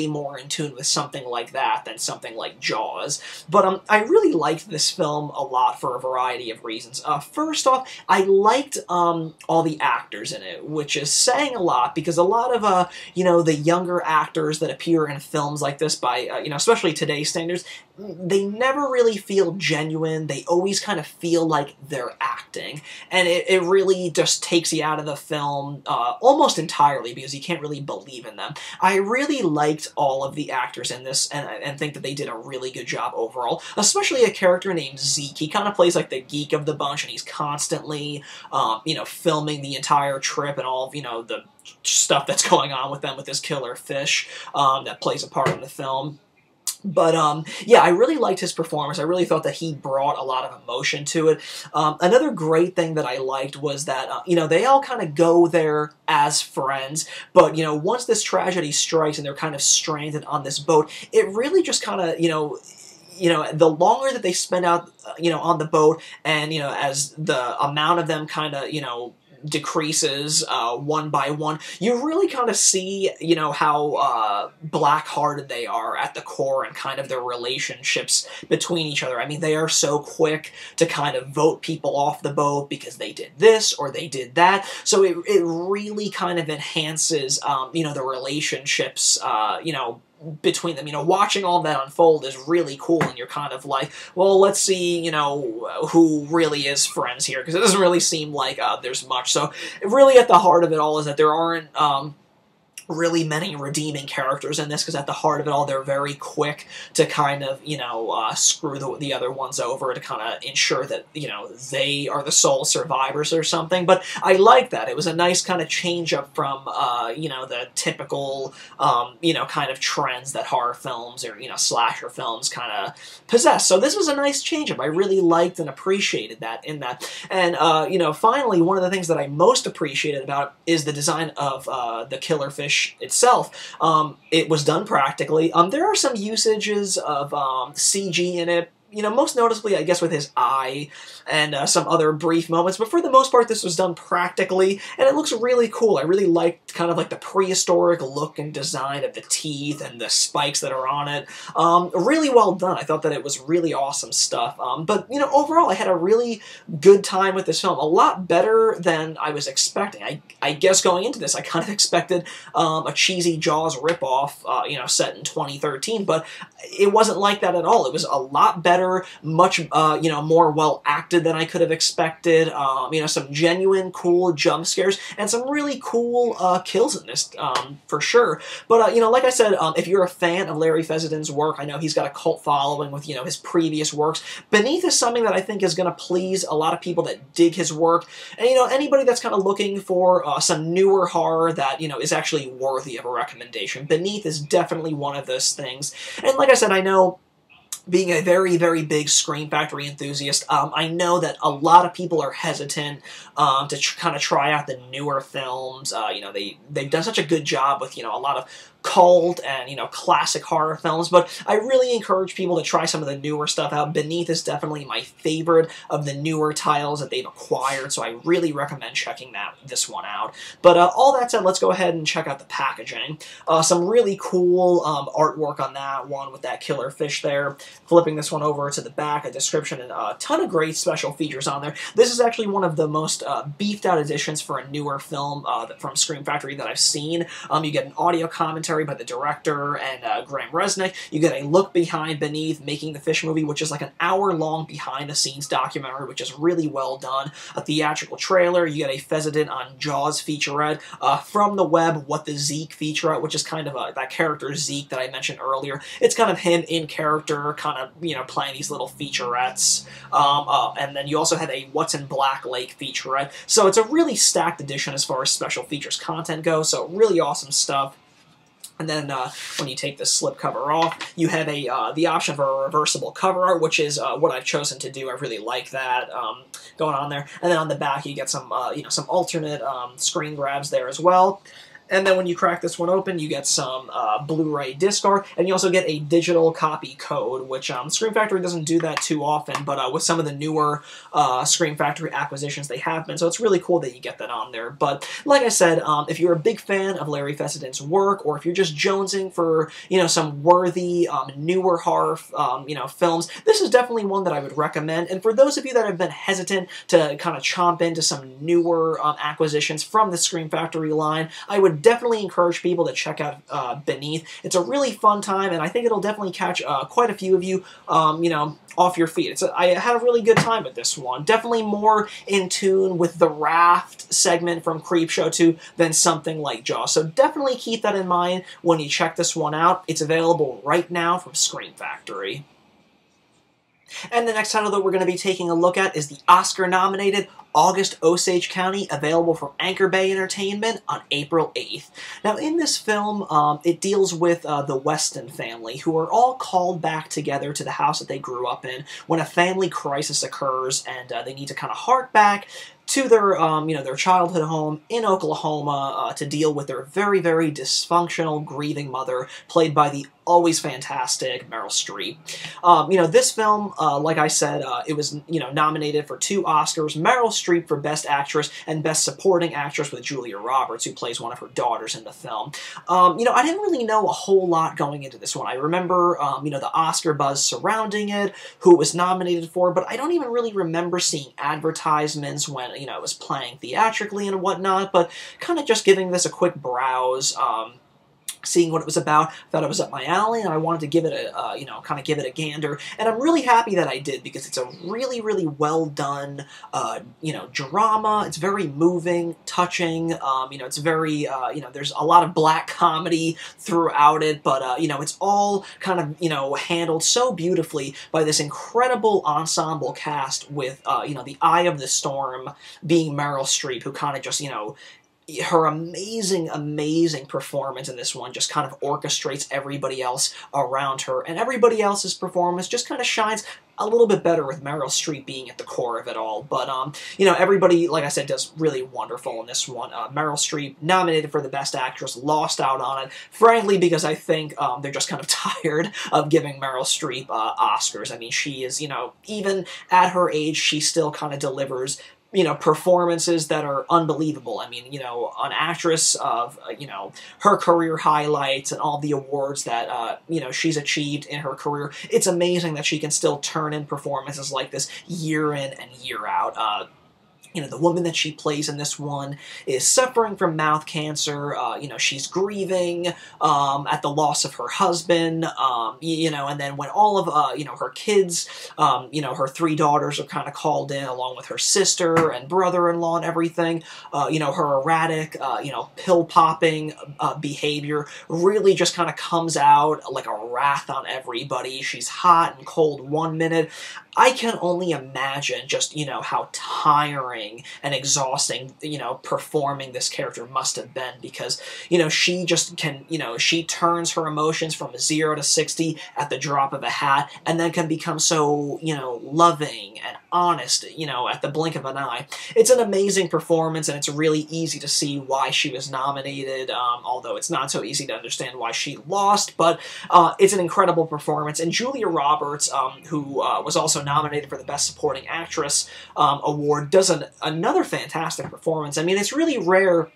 more in tune with something like that than something like Jaws. But I really liked this film a lot for a variety of reasons. First off, I liked all the actors in it, which is saying a lot, because a lot of, you know, the younger actors that appear in films like this by, you know, especially today's standards, they never really feel genuine. They always kind of feel like they're acting. And it really just takes you out of the film almost entirely, because you can't really believe in them. I really liked all of the actors in this, and think that they did a really good job overall, especially a character named Zeke. He kind of plays like the geek of the bunch, and he's constantly, you know, filming the entire trip and all of, you know, the stuff that's going on with them with this killer fish that plays a part in the film. But, yeah, I really liked his performance. I really thought that he brought a lot of emotion to it. Another great thing that I liked was that, you know, they all kind of go there as friends, but, you know, once this tragedy strikes and they're kind of stranded on this boat, it really just kind of, you know, the longer that they spend out, you know, on the boat, and, you know, as the amount of them kind of, you know, decreases one by one, you really kind of see, you know, how black-hearted they are at the core, and kind of their relationships between each other. I mean, they are so quick to kind of vote people off the boat because they did this or they did that. So it really kind of enhances, you know, the relationships, you know, between them. You know, watching all that unfold is really cool, and you're kind of like, well, let's see, you know, who really is friends here, because it doesn't really seem like there's much. So really at the heart of it all is that there aren't really many redeeming characters in this, because at the heart of it all, they're very quick to kind of, you know, screw the other ones over to kind of ensure that, you know, they are the sole survivors or something. But I like that. It was a nice kind of change up from, you know, the typical, you know, kind of trends that horror films or, you know, slasher films kind of possess. So this was a nice change up. I really liked and appreciated that in that. And, you know, finally, one of the things that I most appreciated about is the design of the killer fish itself. It was done practically. There are some usages of CG in it, you know, most noticeably, I guess, with his eye and some other brief moments, but for the most part, this was done practically, and it looks really cool. I really liked kind of like the prehistoric look and design of the teeth and the spikes that are on it. Really well done. I thought that it was really awesome stuff. But, you know, overall, I had a really good time with this film. A lot better than I was expecting. I guess going into this, I kind of expected a cheesy Jaws ripoff, you know, set in 2013, but it wasn't like that at all. It was a lot better better, much, you know, more well acted than I could have expected. You know, some genuine cool jump scares and some really cool kills in this, for sure. But, you know, like I said, if you're a fan of Larry Fessenden's work, I know he's got a cult following with, you know, his previous works. Beneath is something that I think is going to please a lot of people that dig his work. And, you know, anybody that's kind of looking for some newer horror that, you know, is actually worthy of a recommendation, Beneath is definitely one of those things. And like I said, I know, being a very, very big Scream Factory enthusiast, I know that a lot of people are hesitant to kind of try out the newer films. You know, they've done such a good job with, you know, a lot of cult and, you know, classic horror films, but I really encourage people to try some of the newer stuff out. Beneath is definitely my favorite of the newer titles that they've acquired, so I really recommend checking this one out. But all that said, let's go ahead and check out the packaging. Some really cool artwork on that one with that killer fish there. Flipping this one over to the back, a description and a ton of great special features on there. This is actually one of the most beefed out editions for a newer film from Scream Factory that I've seen. You get an audio commentary by the director and Graham Resnick. You get a look behind Beneath, making the fish movie, which is like an hour-long behind-the-scenes documentary, which is really well done. A theatrical trailer. You get a Fessenden on Jaws featurette. From the web, What the Zeke featurette, which is kind of that character Zeke that I mentioned earlier. It's kind of him in character, kind of, you know, playing these little featurettes. And then you also have a What's in Black Lake featurette. So it's a really stacked edition as far as special features content goes. So really awesome stuff. And then when you take the slipcover off, you have the option for a reversible cover art, which is what I've chosen to do. I really like that going on there. And then on the back, you get some you know, some alternate screen grabs there as well. And then when you crack this one open, you get some Blu-ray disc art, and you also get a digital copy code, which Scream Factory doesn't do that too often, but with some of the newer Scream Factory acquisitions, they have been, so it's really cool that you get that on there. But like I said, if you're a big fan of Larry Fessenden's work, or if you're just jonesing for, you know, some worthy, newer horror, you know, films, this is definitely one that I would recommend. And for those of you that have been hesitant to kind of chomp into some newer acquisitions from the Scream Factory line, I would definitely encourage people to check out Beneath. It's a really fun time, and I think it'll definitely catch quite a few of you, you know, off your feet. I had a really good time with this one. Definitely more in tune with the Raft segment from Creepshow 2 than something like Jaws. So definitely keep that in mind when you check this one out. It's available right now from Scream Factory. And the next title that we're going to be taking a look at is the Oscar-nominated August Osage County, available from Anchor Bay Entertainment on April 8th. Now, in this film, it deals with the Weston family, who are all called back together to the house that they grew up in when a family crisis occurs, and they need to kind of hark back to their, you know, their childhood home in Oklahoma to deal with their very, very dysfunctional, grieving mother, played by the always fantastic Meryl Streep. You know, this film, like I said, it was, you know, nominated for 2 Oscars. Meryl Streep for Best Actress and Best Supporting Actress with Julia Roberts, who plays one of her daughters in the film. You know, I didn't really know a whole lot going into this one. I remember, you know, the Oscar buzz surrounding it, who it was nominated for, but I don't even really remember seeing advertisements when, you know, it was playing theatrically and whatnot, but kind of just giving this a quick browse, seeing what it was about. Thought it was up my alley, and I wanted to give it a, you know, kind of give it a gander, and I'm really happy that I did, because it's a really, really well done, you know, drama. It's very moving, touching, you know, it's very, you know, there's a lot of black comedy throughout it, but, you know, it's all kind of, you know, handled so beautifully by this incredible ensemble cast with, you know, the eye of the storm being Meryl Streep, who kind of just, you know, her amazing, amazing performance in this one just kind of orchestrates everybody else around her, and everybody else's performance just kind of shines a little bit better with Meryl Streep being at the core of it all. But, you know, everybody, like I said, does really wonderful in this one. Meryl Streep, nominated for the Best Actress, lost out on it, frankly, because I think they're just kind of tired of giving Meryl Streep Oscars. I mean, she is, you know, even at her age, she still kind of delivers, you know, performances that are unbelievable. I mean, you know, an actress of, you know, her career highlights and all the awards that, you know, she's achieved in her career. It's amazing that she can still turn in performances like this year in and year out. You know, the woman that she plays in this one is suffering from mouth cancer. You know, she's grieving at the loss of her husband. You know, and then when all of, you know, her kids, you know, her 3 daughters are kind of called in along with her sister and brother-in-law and everything. You know, her erratic, you know, pill-popping behavior really just kind of comes out like a wrath on everybody. She's hot and cold one minute. I can only imagine just, you know, how tiring and exhausting, you know, performing this character must have been, because, you know, she just can, you know, she turns her emotions from 0 to 60 at the drop of a hat, and then can become so, you know, loving and honest, you know, at the blink of an eye. It's an amazing performance, and it's really easy to see why she was nominated, although it's not so easy to understand why she lost, but it's an incredible performance. And Julia Roberts, who was also nominated for the Best Supporting Actress award, does another fantastic performance. I mean, it's really rare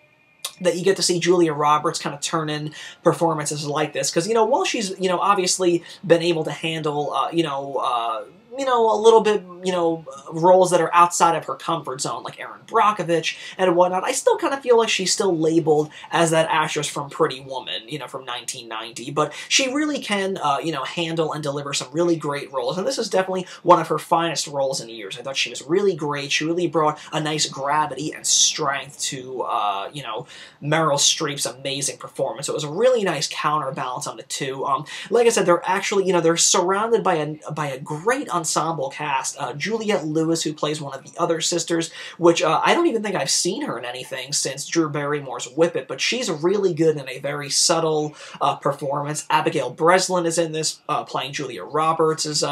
that you get to see Julia Roberts kind of turn in performances like this, because, you know, while she's, you know, obviously been able to handle, you know, a little bit, you know, roles that are outside of her comfort zone, like Erin Brockovich and whatnot, I still kind of feel like she's still labeled as that actress from Pretty Woman, you know, from 1990, but she really can, you know, handle and deliver some really great roles, and this is definitely one of her finest roles in years. I thought she was really great. She really brought a nice gravity and strength to, you know, Meryl Streep's amazing performance. It was a really nice counterbalance on the two. Like I said, they're actually, you know, they're surrounded by a great ensemble cast. Juliette Lewis, who plays one of the other sisters, which I don't even think I've seen her in anything since Drew Barrymore's Whip It, but she's really good in a very subtle performance. Abigail Breslin is in this, playing Julia Roberts'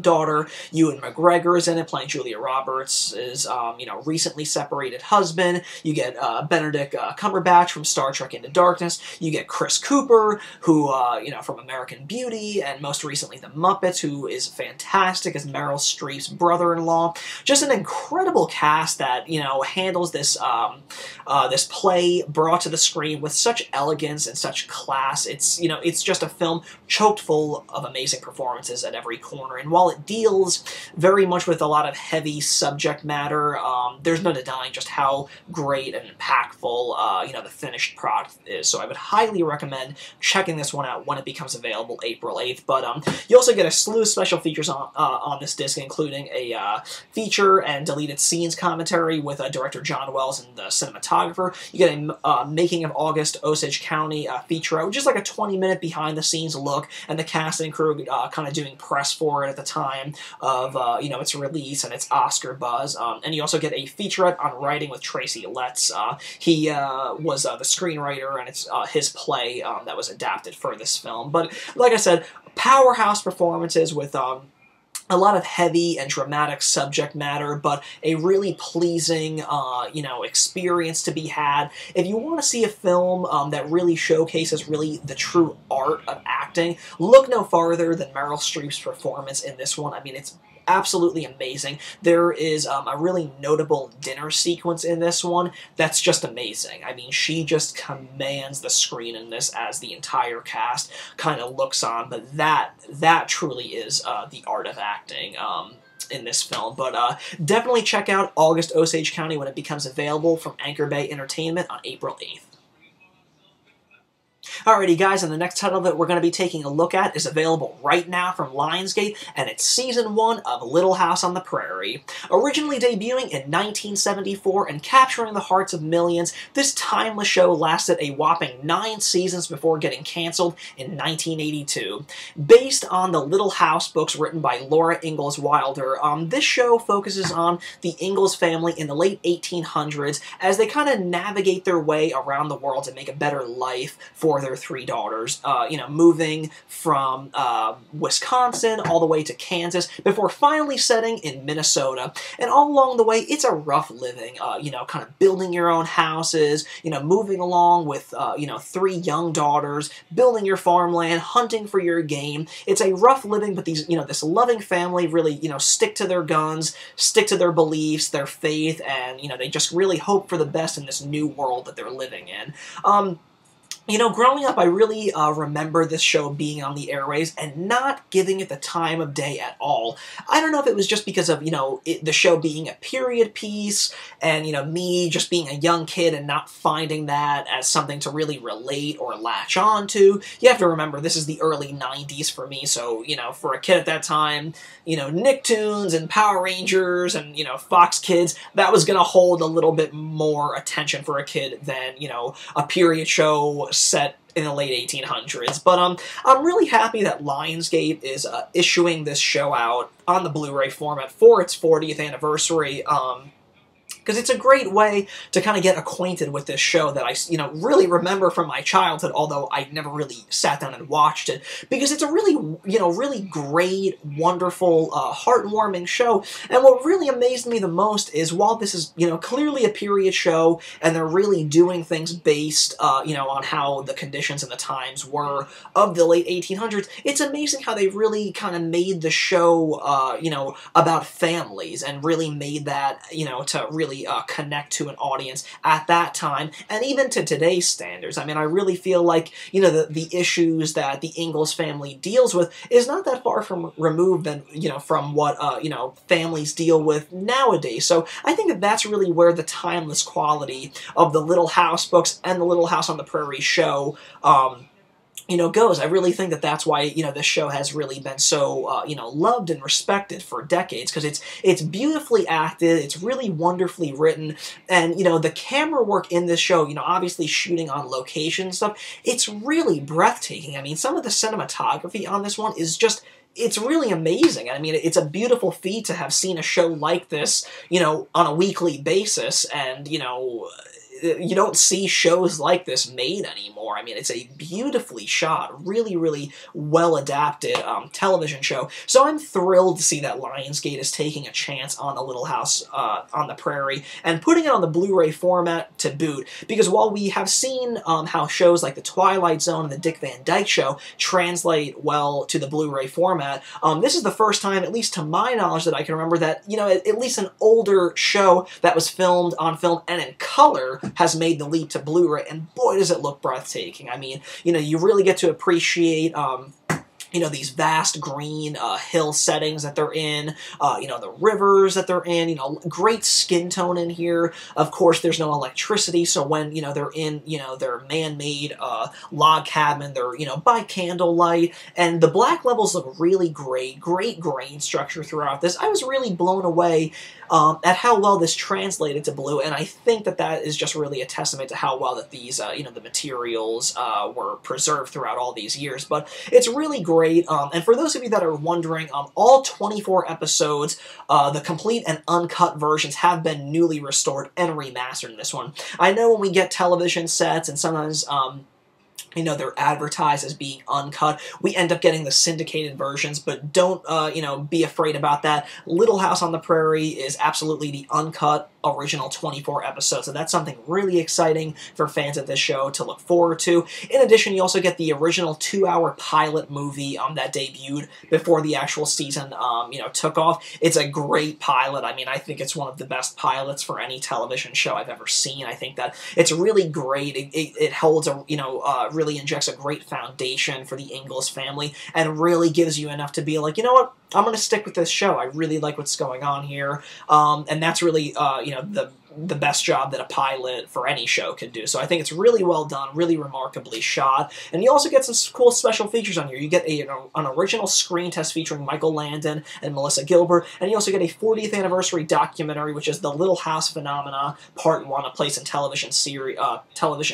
daughter. Ewan McGregor is in it, playing Julia Roberts' you know, recently separated husband. You get Benedict Cumberbatch from Star Trek Into Darkness. You get Chris Cooper, who, you know, from American Beauty, and most recently The Muppets, who is fantastic as Meryl Streep's brother-in-law. Just an incredible cast that, you know, handles this, this play brought to the screen with such elegance and such class. It's, you know, it's just a film choked full of amazing performances at every corner, and while it deals very much with a lot of heavy subject matter, there's no denying just how great and impactful, you know, the finished product is. So I would highly recommend checking this one out when it becomes available April 8th. But you also get a slew of special features on this disc, including a feature and deleted scenes commentary with director John Wells and the cinematographer. You get a Making of August Osage County feature, which is like a 20-minute behind-the-scenes look, and the cast and crew kind of doing press for it at the time of, you know, its release and its Oscar buzz. And you also get a featurette on writing with Tracy Letts. He was the screenwriter, and it's his play that was adapted for this film. But like I said, powerhouse performances with a lot of heavy and dramatic subject matter, but a really pleasing, you know, experience to be had. If you want to see a film that really showcases really the true art of acting, look no farther than Meryl Streep's performance in this one. I mean, it's absolutely amazing. There is a really notable dinner sequence in this one that's just amazing. I mean, she just commands the screen in this as the entire cast kind of looks on, but that truly is the art of acting in this film. But definitely check out August Osage County when it becomes available from Anchor Bay Entertainment on April 8th. Alrighty guys, and the next title that we're going to be taking a look at is available right now from Lionsgate, and it's Season 1 of Little House on the Prairie. Originally debuting in 1974 and capturing the hearts of millions, this timeless show lasted a whopping 9 seasons before getting canceled in 1982. Based on the Little House books written by Laura Ingalls Wilder, this show focuses on the Ingalls family in the late 1800s as they kind of navigate their way around the world to make a better life for their 3 daughters, you know, moving from Wisconsin all the way to Kansas before finally settling in Minnesota. And all along the way, it's a rough living, you know, kind of building your own houses, you know, moving along with, you know, 3 young daughters, building your farmland, hunting for your game. It's a rough living, but these, you know, this loving family really, you know, stick to their guns, stick to their beliefs, their faith, and, you know, they just really hope for the best in this new world that they're living in. You know, growing up, I really remember this show being on the airways and not giving it the time of day at all. I don't know if it was just because of, you know, the show being a period piece and, you know, me just being a young kid and not finding that as something to really relate or latch on to. You have to remember, this is the early 90s for me, so, you know, for a kid at that time, you know, Nicktoons and Power Rangers and, you know, Fox Kids, that was going to hold a little bit more attention for a kid than, you know, a period show set in the late 1800s. But I'm really happy that Lionsgate is issuing this show out on the Blu-ray format for its 40th anniversary. Because it's a great way to kind of get acquainted with this show that I, you know, really remember from my childhood, although I never really sat down and watched it, because it's a really, you know, really great, wonderful, heartwarming show. And what really amazed me the most is, while this is, you know, clearly a period show, and they're really doing things based, you know, on how the conditions and the times were of the late 1800s, it's amazing how they really kind of made the show, you know, about families, and really made that, you know, to really connect to an audience at that time, and even to today's standards. I mean, I really feel like, you know, the issues that the Ingalls family deals with is not that far from removed than, you know, from what, you know, families deal with nowadays. So I think that that's really where the timeless quality of the Little House books and the Little House on the Prairie show, you know, goes. I really think that that's why, you know, this show has really been so, you know, loved and respected for decades, because it's beautifully acted, it's really wonderfully written, and, you know, the camera work in this show, you know, obviously shooting on location and stuff, it's really breathtaking. I mean, some of the cinematography on this one is just, it's really amazing. I mean, it's a beautiful feat to have seen a show like this, you know, on a weekly basis, and, you know, you don't see shows like this made anymore. I mean, it's a beautifully shot, really, really well-adapted television show. So I'm thrilled to see that Lionsgate is taking a chance on the Little House on the Prairie and putting it on the Blu-ray format to boot. Because while we have seen how shows like The Twilight Zone and The Dick Van Dyke Show translate well to the Blu-ray format, this is the first time, at least to my knowledge, that I can remember that, you know, at least an older show that was filmed on film and in color has made the leap to Blu-ray, and boy does it look breathtaking. I mean, you know, you really get to appreciate, you know, these vast green hill settings that they're in, you know, the rivers that they're in, you know, great skin tone in here. Of course, there's no electricity, so when, you know, they're in, you know, their man-made log cabin, they're, you know, by candlelight, and the black levels look really great, great grain structure throughout this. I was really blown away at how well this translated to blue, and I think that that is just really a testament to how well that these, you know, the materials were preserved throughout all these years. But it's really great. And for those of you that are wondering, all 24 episodes, the complete and uncut versions, have been newly restored and remastered in this one. I know when we get television sets, and sometimes, you know, they're advertised as being uncut, we end up getting the syndicated versions, but don't, you know, be afraid about that. Little House on the Prairie is absolutely the uncut original 24 episodes, so that's something really exciting for fans of this show to look forward to. In addition, you also get the original 2-hour pilot movie that debuted before the actual season, you know, took off. It's a great pilot. I mean, I think it's one of the best pilots for any television show I've ever seen. I think that it's really great. It holds a, you know, really injects a great foundation for the Ingalls family, and really gives you enough to be like, you know what, I'm going to stick with this show. I really like what's going on here. And that's really, you know, the best job that a pilot for any show could do. So I think it's really well done, really remarkably shot. And you also get some cool special features on here. You get an original screen test featuring Michael Landon and Melissa Gilbert, and you also get a 40th anniversary documentary, which is The Little House Phenomena, Part 1, A Place in Television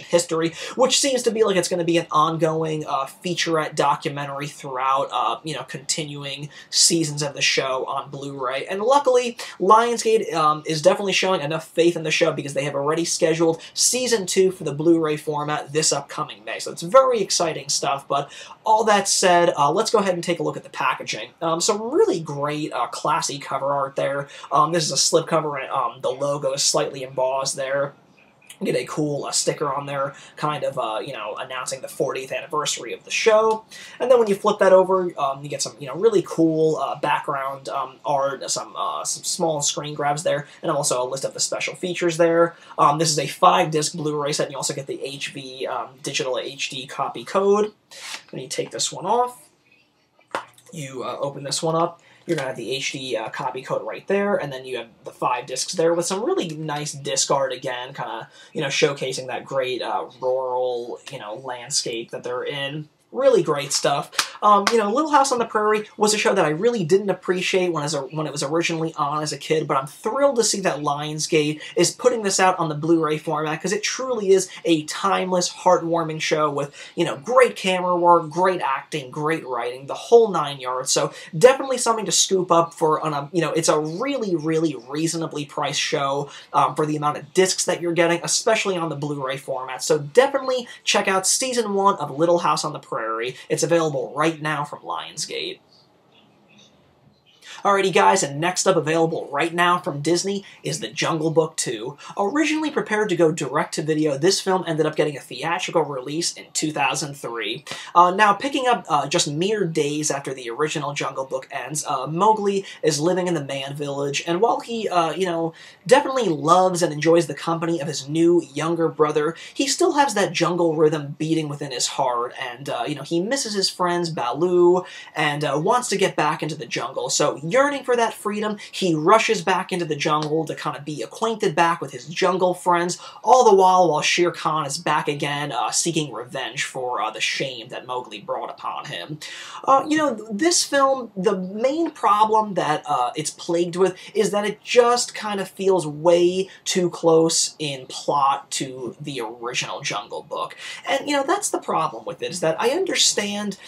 History, which seems to be like it's going to be an ongoing featurette documentary throughout, you know, continuing seasons of the show on Blu-ray. And luckily, Lionsgate is definitely showing enough faith in the show, because they have already scheduled Season 2 for the Blu-ray format this upcoming May. So it's very exciting stuff, but all that said, let's go ahead and take a look at the packaging. Some really great, classy cover art there. This is a slipcover, and the logo is slightly embossed there. get a cool sticker on there, kind of, you know, announcing the 40th anniversary of the show. And then when you flip that over, you get some, you know, really cool background art, some small screen grabs there, and also a list of the special features there. This is a 5-disc Blu-ray set, and you also get the HV digital HD copy code. When you take this one off, you open this one up. You're going to have the HD copy code right there, and then you have the 5 discs there with some really nice disc art again, kind of, you know, showcasing that great rural, you know, landscape that they're in. Really great stuff. You know, Little House on the Prairie was a show that I really didn't appreciate when it was originally on as a kid, but I'm thrilled to see that Lionsgate is putting this out on the Blu-ray format, because it truly is a timeless, heartwarming show with, you know, great camera work, great acting, great writing, the whole 9 yards. So definitely something to scoop up for on a, you know, it's a really, really reasonably priced show for the amount of discs that you're getting, especially on the Blu-ray format. So definitely check out Season 1 of Little House on the Prairie. It's available right now from Lionsgate. Alrighty guys, and next up available right now from Disney is The Jungle Book 2. Originally prepared to go direct-to-video, this film ended up getting a theatrical release in 2003. Now, picking up just mere days after the original Jungle Book ends, Mowgli is living in the man village, and while he, you know, definitely loves and enjoys the company of his new, younger brother, he still has that jungle rhythm beating within his heart, and, you know, he misses his friends, Baloo, and wants to get back into the jungle. So, yearning for that freedom, he rushes back into the jungle to kind of be acquainted back with his jungle friends, all the while Shere Khan is back again seeking revenge for the shame that Mowgli brought upon him. You know, this film, the main problem that it's plagued with is that it just kind of feels way too close in plot to the original Jungle Book. And, you know, that's the problem with it, is that I understand,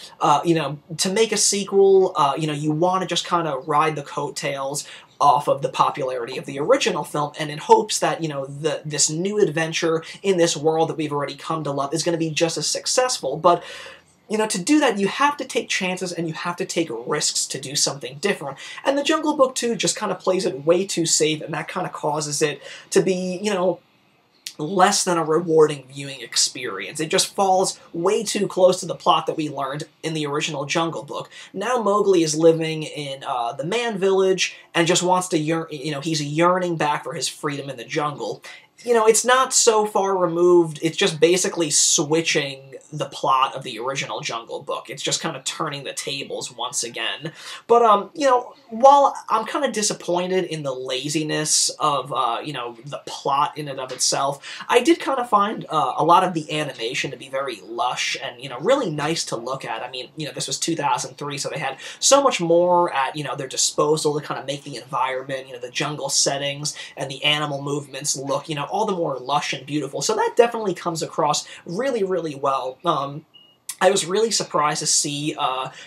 you know, to make a sequel, you know, you want to just kind of ride the coattails off of the popularity of the original film, and in hopes that, you know, this new adventure in this world that we've already come to love is going to be just as successful. But, you know, to do that, you have to take chances and you have to take risks to do something different. And the Jungle Book 2 just kind of plays it way too safe, and that kind of causes it to be, you know, less than a rewarding viewing experience. It just falls way too close to the plot that we learned in the original Jungle Book. Now Mowgli is living in the man village and just wants to you know, he's yearning back for his freedom in the jungle. You know, it's not so far removed, it's just basically switching the plot of the original Jungle Book. It's just kind of turning the tables once again. But, you know, while I'm kind of disappointed in the laziness of, you know, the plot in and of itself, I did kind of find a lot of the animation to be very lush and, you know, really nice to look at. I mean, you know, this was 2003, so they had so much more at, you know, their disposal to kind of make the environment, you know, the jungle settings and the animal movements look, you know, all the more lush and beautiful. So that definitely comes across really, really well. I was really surprised to see,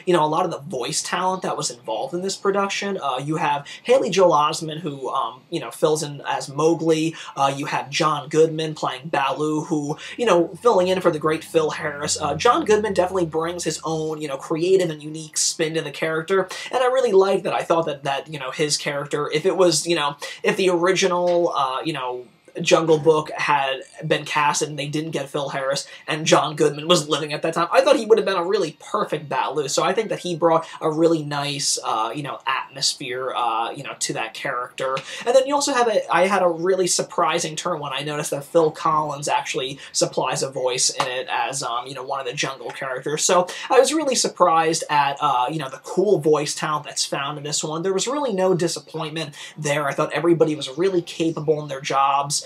you know, a lot of the voice talent that was involved in this production. You have Haley Joel Osment, who, you know, fills in as Mowgli. You have John Goodman playing Baloo, who, you know, filling in for the great Phil Harris. John Goodman definitely brings his own, you know, creative and unique spin to the character, and I really liked that. I thought that, you know, his character, if it was, you know, if the original, you know, Jungle Book had been casted and they didn't get Phil Harris and John Goodman was living at that time, I thought he would have been a really perfect Baloo. So I think that he brought a really nice, you know, atmosphere, you know, to that character. And then you also have I had a really surprising turn when I noticed that Phil Collins actually supplies a voice in it as, you know, one of the jungle characters. So I was really surprised at, you know, the cool voice talent that's found in this one. There was really no disappointment there. I thought everybody was really capable in their jobs.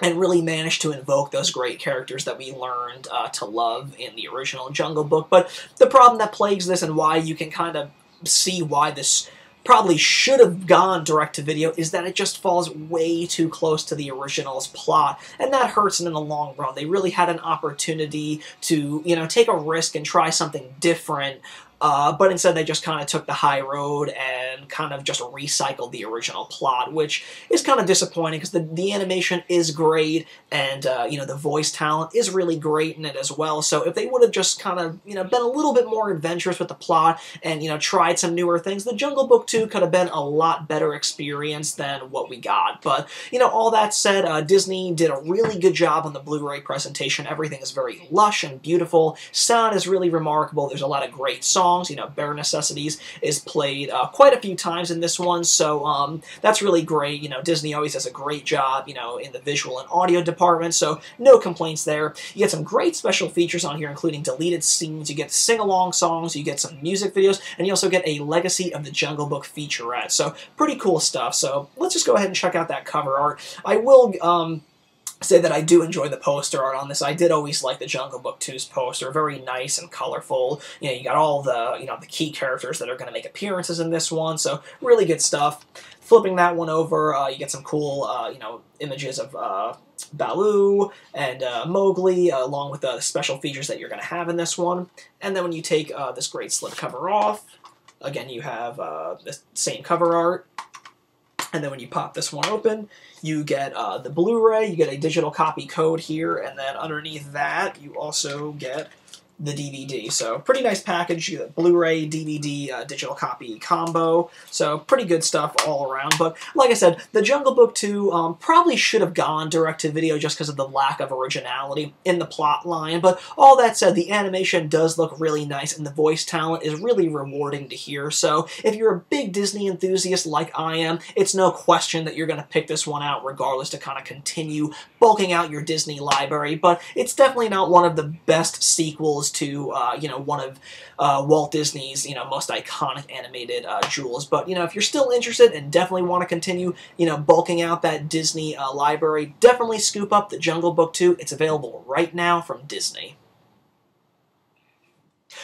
And really managed to invoke those great characters that we learned to love in the original Jungle Book. But the problem that plagues this, and why you can kind of see why this probably should have gone direct-to-video, is that it just falls way too close to the original's plot, and that hurts them in the long run. They really had an opportunity to, you know, take a risk and try something different, but instead they just kind of took the high road and kind of just recycled the original plot, which is kind of disappointing because the animation is great, and you know, the voice talent is really great in it as well. So if they would have just kind of, you know, been a little bit more adventurous with the plot and, you know, tried some newer things, The Jungle Book 2 could have been a lot better experience than what we got. But, you know, all that said, Disney did a really good job on the Blu-ray presentation. Everything is very lush and beautiful. Sound is really remarkable. There's a lot of great songs. You know, Bare Necessities is played quite a few times in this one, so that's really great. You know, Disney always does a great job, you know, in the visual and audio department, so no complaints there. You get some great special features on here, including deleted scenes, you get sing-along songs, you get some music videos, and you also get a Legacy of the Jungle Book featurette, so pretty cool stuff. So let's just go ahead and check out that cover art. I will say that I do enjoy the poster art on this. I did always like the Jungle Book 2's poster. Very nice and colorful. You know, you got all the, you know, the key characters that are going to make appearances in this one, so really good stuff. Flipping that one over, you get some cool, you know, images of Baloo and Mowgli, along with the special features that you're going to have in this one. And then when you take this great slipcover off, again, you have the same cover art. And then when you pop this one open, you get the Blu-ray, you get a digital copy code here, and then underneath that, you also get the DVD. So pretty nice package, Blu-ray, DVD, digital copy combo. So pretty good stuff all around. But like I said, The Jungle Book 2 probably should have gone direct-to-video just because of the lack of originality in the plot line. But all that said, the animation does look really nice, and the voice talent is really rewarding to hear. So if you're a big Disney enthusiast like I am, it's no question that you're going to pick this one out regardless to kind of continue bulking out your Disney library. But it's definitely not one of the best sequels to, you know, one of Walt Disney's, you know, most iconic animated jewels. But, you know, if you're still interested and definitely want to continue, you know, bulking out that Disney library, definitely scoop up The Jungle Book 2. It's available right now from Disney.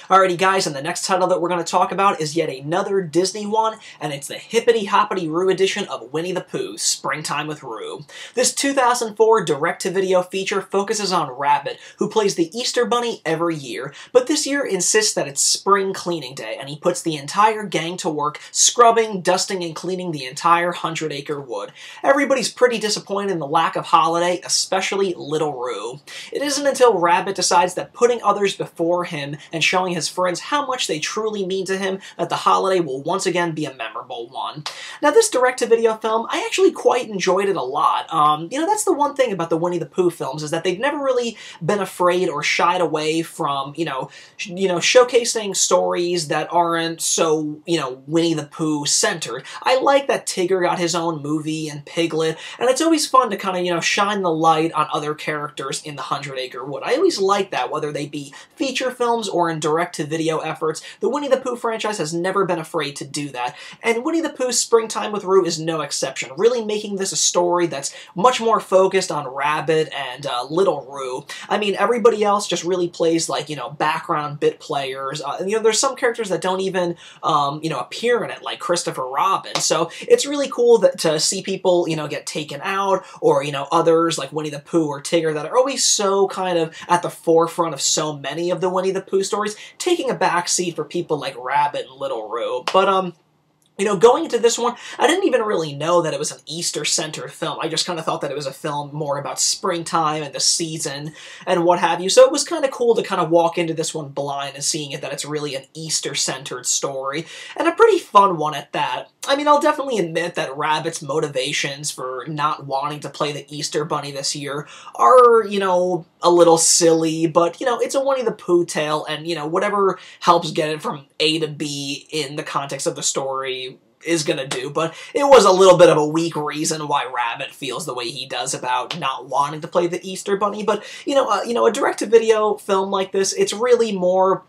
Alrighty guys, and the next title that we're going to talk about is yet another Disney one, and it's the Hippity-Hoppity-Roo edition of Winnie the Pooh, Springtime with Roo. This 2004 direct-to-video feature focuses on Rabbit, who plays the Easter Bunny every year, but this year insists that it's spring cleaning day, and he puts the entire gang to work scrubbing, dusting, and cleaning the entire 100-acre wood. Everybody's pretty disappointed in the lack of holiday, especially Little Roo. It isn't until Rabbit decides that putting others before him and showing his friends how much they truly mean to him that the holiday will once again be a memorable one. Now, this direct-to-video film, I actually quite enjoyed it a lot. You know, that's the one thing about the Winnie the Pooh films, is that they've never really been afraid or shied away from, you know, showcasing stories that aren't so, you know, Winnie the Pooh centered. I like that Tigger got his own movie and Piglet, and it's always fun to kind of, you know, shine the light on other characters in the 100-acre wood. I always like that, whether they be feature films or in direct-to-video efforts. The Winnie the Pooh franchise has never been afraid to do that, and Winnie the Pooh's Springtime with Roo is no exception, really making this a story that's much more focused on Rabbit and Little Roo. I mean, everybody else just really plays, like, you know, background bit players. And, you know, there's some characters that don't even, you know, appear in it, like Christopher Robin. So it's really cool that to see people, you know, get taken out, or, you know, others like Winnie the Pooh or Tigger that are always so kind of at the forefront of so many of the Winnie the Pooh stories, taking a backseat for people like Rabbit and Little Roo. But, you know, going into this one, I didn't even really know that it was an Easter-centered film. I just kind of thought that it was a film more about springtime and the season and what have you. So it was kind of cool to kind of walk into this one blind and seeing it that it's really an Easter-centered story, and a pretty fun one at that. I mean, I'll definitely admit that Rabbit's motivations for not wanting to play the Easter Bunny this year are, you know, a little silly, but, you know, it's a Winnie the Pooh tale, and, you know, whatever helps get it from A to B in the context of the story is gonna do. But it was a little bit of a weak reason why Rabbit feels the way he does about not wanting to play the Easter Bunny. But, you know, a direct-to-video film like this, it's really more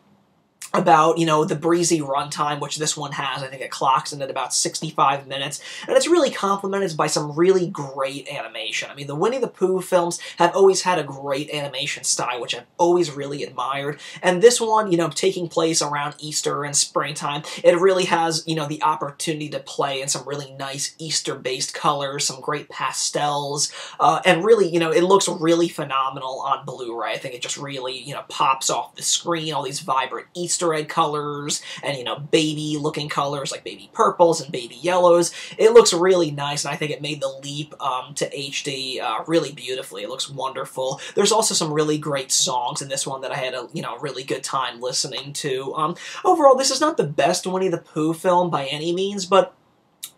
about, you know, the breezy runtime, which this one has. I think it clocks in at about 65 minutes, and it's really complemented by some really great animation. I mean, the Winnie the Pooh films have always had a great animation style, which I've always really admired, and this one, you know, taking place around Easter and springtime, it really has, you know, the opportunity to play in some really nice Easter-based colors, some great pastels, and really, you know, it looks really phenomenal on Blu-ray. I think it just really, you know, pops off the screen, all these vibrant Easter Easter egg colors and, you know, baby-looking colors like baby purples and baby yellows. It looks really nice, and I think it made the leap to HD really beautifully. It looks wonderful. There's also some really great songs in this one that I had a, you know, really good time listening to. Overall, this is not the best Winnie the Pooh film by any means, but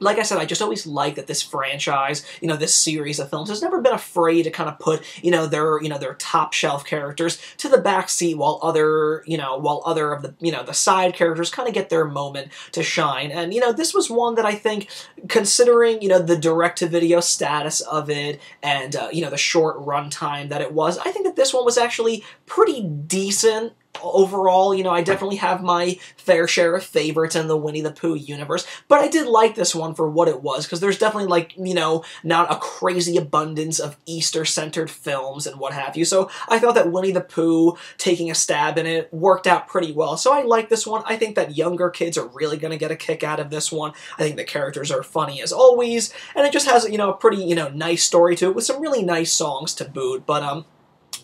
like I said, I just always like that this franchise, you know, this series of films has never been afraid to kind of put, their top shelf characters to the back seat while other of the, the side characters kind of get their moment to shine. And, this was one that I think, considering, the direct-to-video status of it and, the short runtime that it was, I think that this one was actually pretty decent. Overall, I definitely have my fair share of favorites in the Winnie the Pooh universe, but I did like this one for what it was, because there's definitely, like, not a crazy abundance of Easter-centered films and what have you, so I thought that Winnie the Pooh taking a stab in it worked out pretty well, so I like this one. I think that younger kids are really going to get a kick out of this one. I think the characters are funny as always, and it just has, a pretty, nice story to it with some really nice songs to boot, but,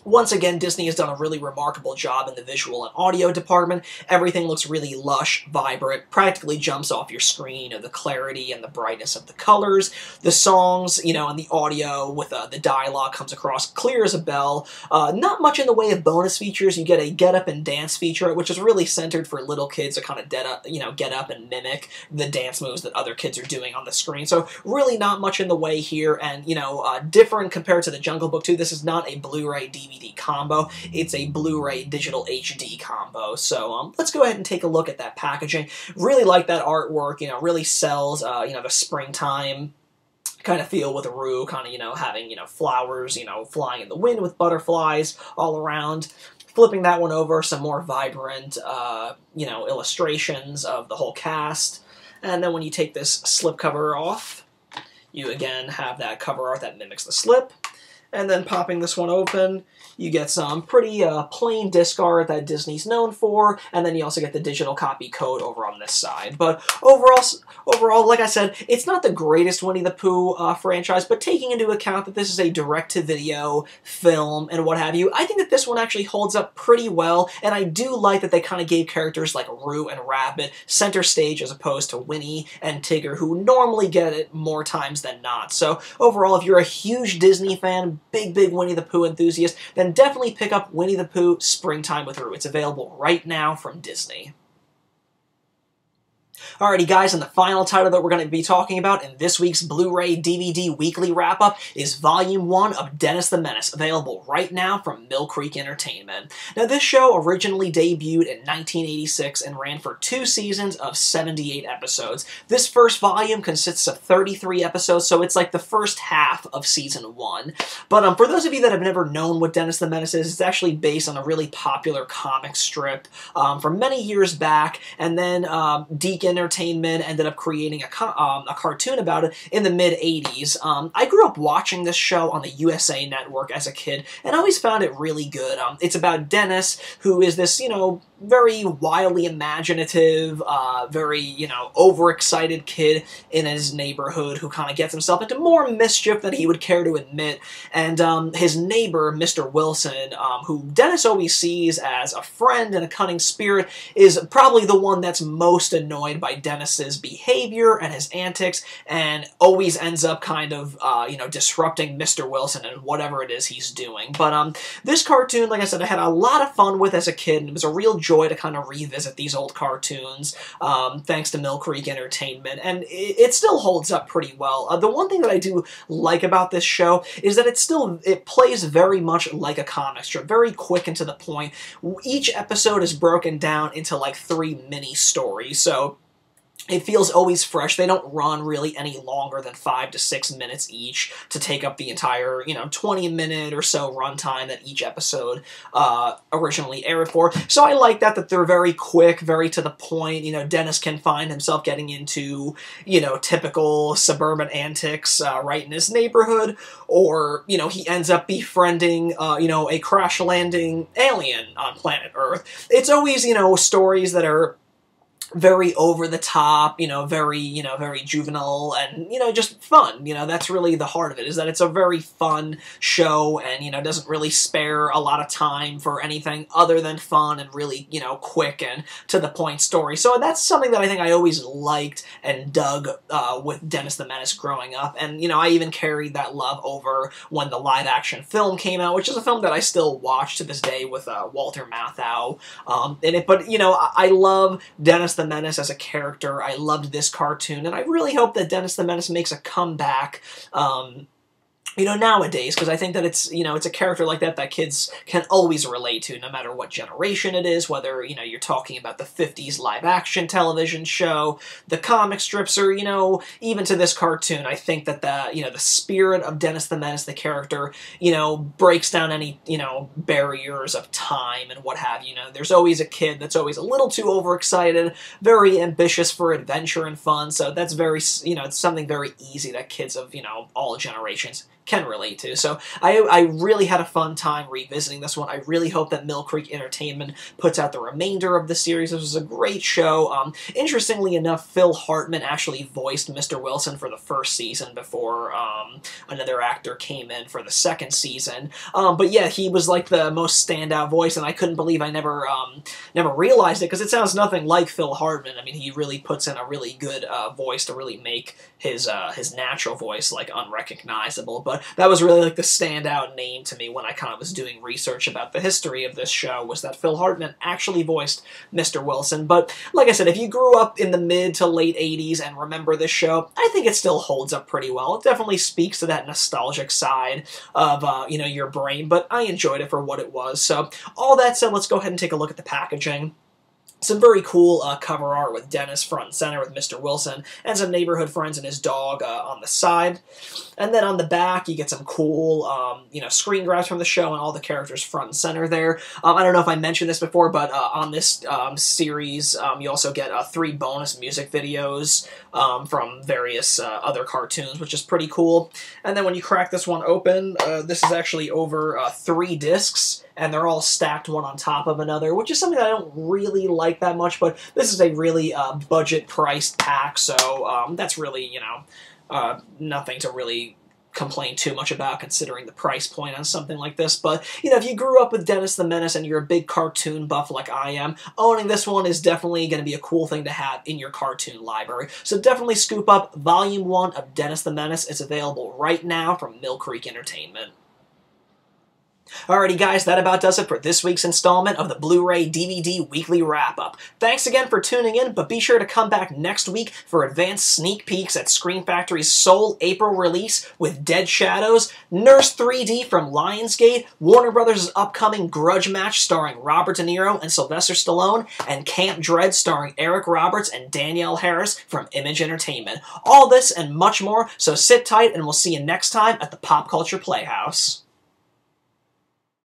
once again, Disney has done a really remarkable job in the visual and audio department. Everything looks really lush, vibrant, practically jumps off your screen, the clarity and the brightness of the colors. The songs, and the audio with the dialogue comes across clear as a bell. Not much in the way of bonus features. You get a get up and dance feature, which is really centered for little kids to kind of get up and mimic the dance moves that other kids are doing on the screen. So really not much in the way here, and, different compared to the Jungle Book 2. This is not a Blu-ray DVD combo. It's a Blu-ray digital HD combo. So let's go ahead and take a look at that packaging. Really like that artwork, really sells, the springtime kind of feel with Roo, kind of, having, flowers, flying in the wind with butterflies all around. Flipping that one over, some more vibrant, illustrations of the whole cast. And then when you take this slipcover off, you again have that cover art that mimics the slip. And then popping this one open, you get some pretty plain disc art that Disney's known for, and then you also get the digital copy code over on this side. But overall, like I said, it's not the greatest Winnie the Pooh franchise, but taking into account that this is a direct-to-video film and what have you, I think that this one actually holds up pretty well, and I do like that they kind of gave characters like Roo and Rabbit center stage as opposed to Winnie and Tigger, who normally get it more times than not. So overall, if you're a huge Disney fan, big Winnie the Pooh enthusiast, then definitely pick up Winnie the Pooh Springtime with Roo. It's available right now from Disney. Alrighty guys, and the final title that we're going to be talking about in this week's Blu-ray DVD Weekly Wrap-Up is Volume 1 of Dennis the Menace, available right now from Mill Creek Entertainment. Now this show originally debuted in 1986 and ran for 2 seasons of 78 episodes. This first volume consists of 33 episodes, so it's like the first half of Season 1. But for those of you that have never known what Dennis the Menace is, it's actually based on a really popular comic strip from many years back, and then Deacon Entertainment ended up creating a cartoon about it in the mid-80s. I grew up watching this show on the USA Network as a kid, and I always found it really good. It's about Dennis, who is this, very wildly imaginative, very, overexcited kid in his neighborhood who kind of gets himself into more mischief than he would care to admit. And his neighbor, Mr. Wilson, who Dennis always sees as a friend and a cunning spirit, is probably the one that's most annoyed by Dennis's behavior and his antics, and always ends up kind of, disrupting Mr. Wilson and whatever it is he's doing. But this cartoon, like I said, I had a lot of fun with as a kid, and it was a real joy to kind of revisit these old cartoons, thanks to Mill Creek Entertainment, and it still holds up pretty well. The one thing that I do like about this show is that it plays very much like a comic strip, very quick and to the point. Each episode is broken down into like 3 mini stories, so it feels always fresh. They don't run really any longer than 5 to 6 minutes each to take up the entire, 20-minute or so runtime that each episode originally aired for. So I like that they're very quick, very to the point. Dennis can find himself getting into, typical suburban antics right in his neighborhood, or, he ends up befriending, a crash-landing alien on planet Earth. It's always, stories that are very over the top, very juvenile, and, just fun. That's really the heart of it, is that it's a very fun show, and, doesn't really spare a lot of time for anything other than fun and really, quick and to the point story. So that's something that I think I always liked and dug with Dennis the Menace growing up, and, I even carried that love over when the live-action film came out, which is a film that I still watch to this day with Walter Matthau in it. But, I love Dennis the Menace as a character. I loved this cartoon, and I really hope that Dennis the Menace makes a comeback, nowadays, because I think that it's a character like that kids can always relate to, no matter what generation it is, whether, you're talking about the 50s live-action television show, the comic strips, or, even to this cartoon. I think that the spirit of Dennis the Menace, the character, breaks down any, barriers of time and what have you. There's always a kid that's always a little too overexcited, very ambitious for adventure and fun, so that's very, it's something very easy that kids of, all generations can relate to. So I really had a fun time revisiting this one. I really hope that Mill Creek Entertainment puts out the remainder of the series. This was a great show. Interestingly enough, Phil Hartman actually voiced Mr. Wilson for the first season before another actor came in for the second season. But yeah, he was like the most standout voice, and I couldn't believe I never realized it, because it sounds nothing like Phil Hartman. I mean, he really puts in a really good voice to really make his natural voice like unrecognizable. But that was really like the standout name to me when I kind of was doing research about the history of this show, was that Phil Hartman actually voiced Mr. Wilson. But like I said, if you grew up in the mid to late 80s and remember this show, I think it still holds up pretty well. It definitely speaks to that nostalgic side of, your brain, but I enjoyed it for what it was. So all that said, let's go ahead and take a look at the packaging. Some very cool cover art with Dennis front and center with Mr. Wilson, and some neighborhood friends and his dog on the side. And then on the back, you get some cool, screen grabs from the show and all the characters front and center there. I don't know if I mentioned this before, but on this series, you also get 3 bonus music videos from various other cartoons, which is pretty cool. And then when you crack this one open, this is actually over 3 discs, and they're all stacked one on top of another, which is something that I don't really like that much, but this is a really budget-priced pack, so that's really, nothing to really complain too much about, considering the price point on something like this. But, if you grew up with Dennis the Menace and you're a big cartoon buff like I am, owning this one is definitely going to be a cool thing to have in your cartoon library. So definitely scoop up Volume 1 of Dennis the Menace. It's available right now from Mill Creek Entertainment. Alrighty guys, that about does it for this week's installment of the Blu-ray DVD Weekly Wrap-Up. Thanks again for tuning in, but be sure to come back next week for advanced sneak peeks at Scream Factory's sole April release with Dead Shadows, Nurse 3D from Lionsgate, Warner Brothers' upcoming Grudge Match starring Robert De Niro and Sylvester Stallone, and Camp Dread starring Eric Roberts and Danielle Harris from Image Entertainment. All this and much more, so sit tight and we'll see you next time at the Pop Culture Playhouse.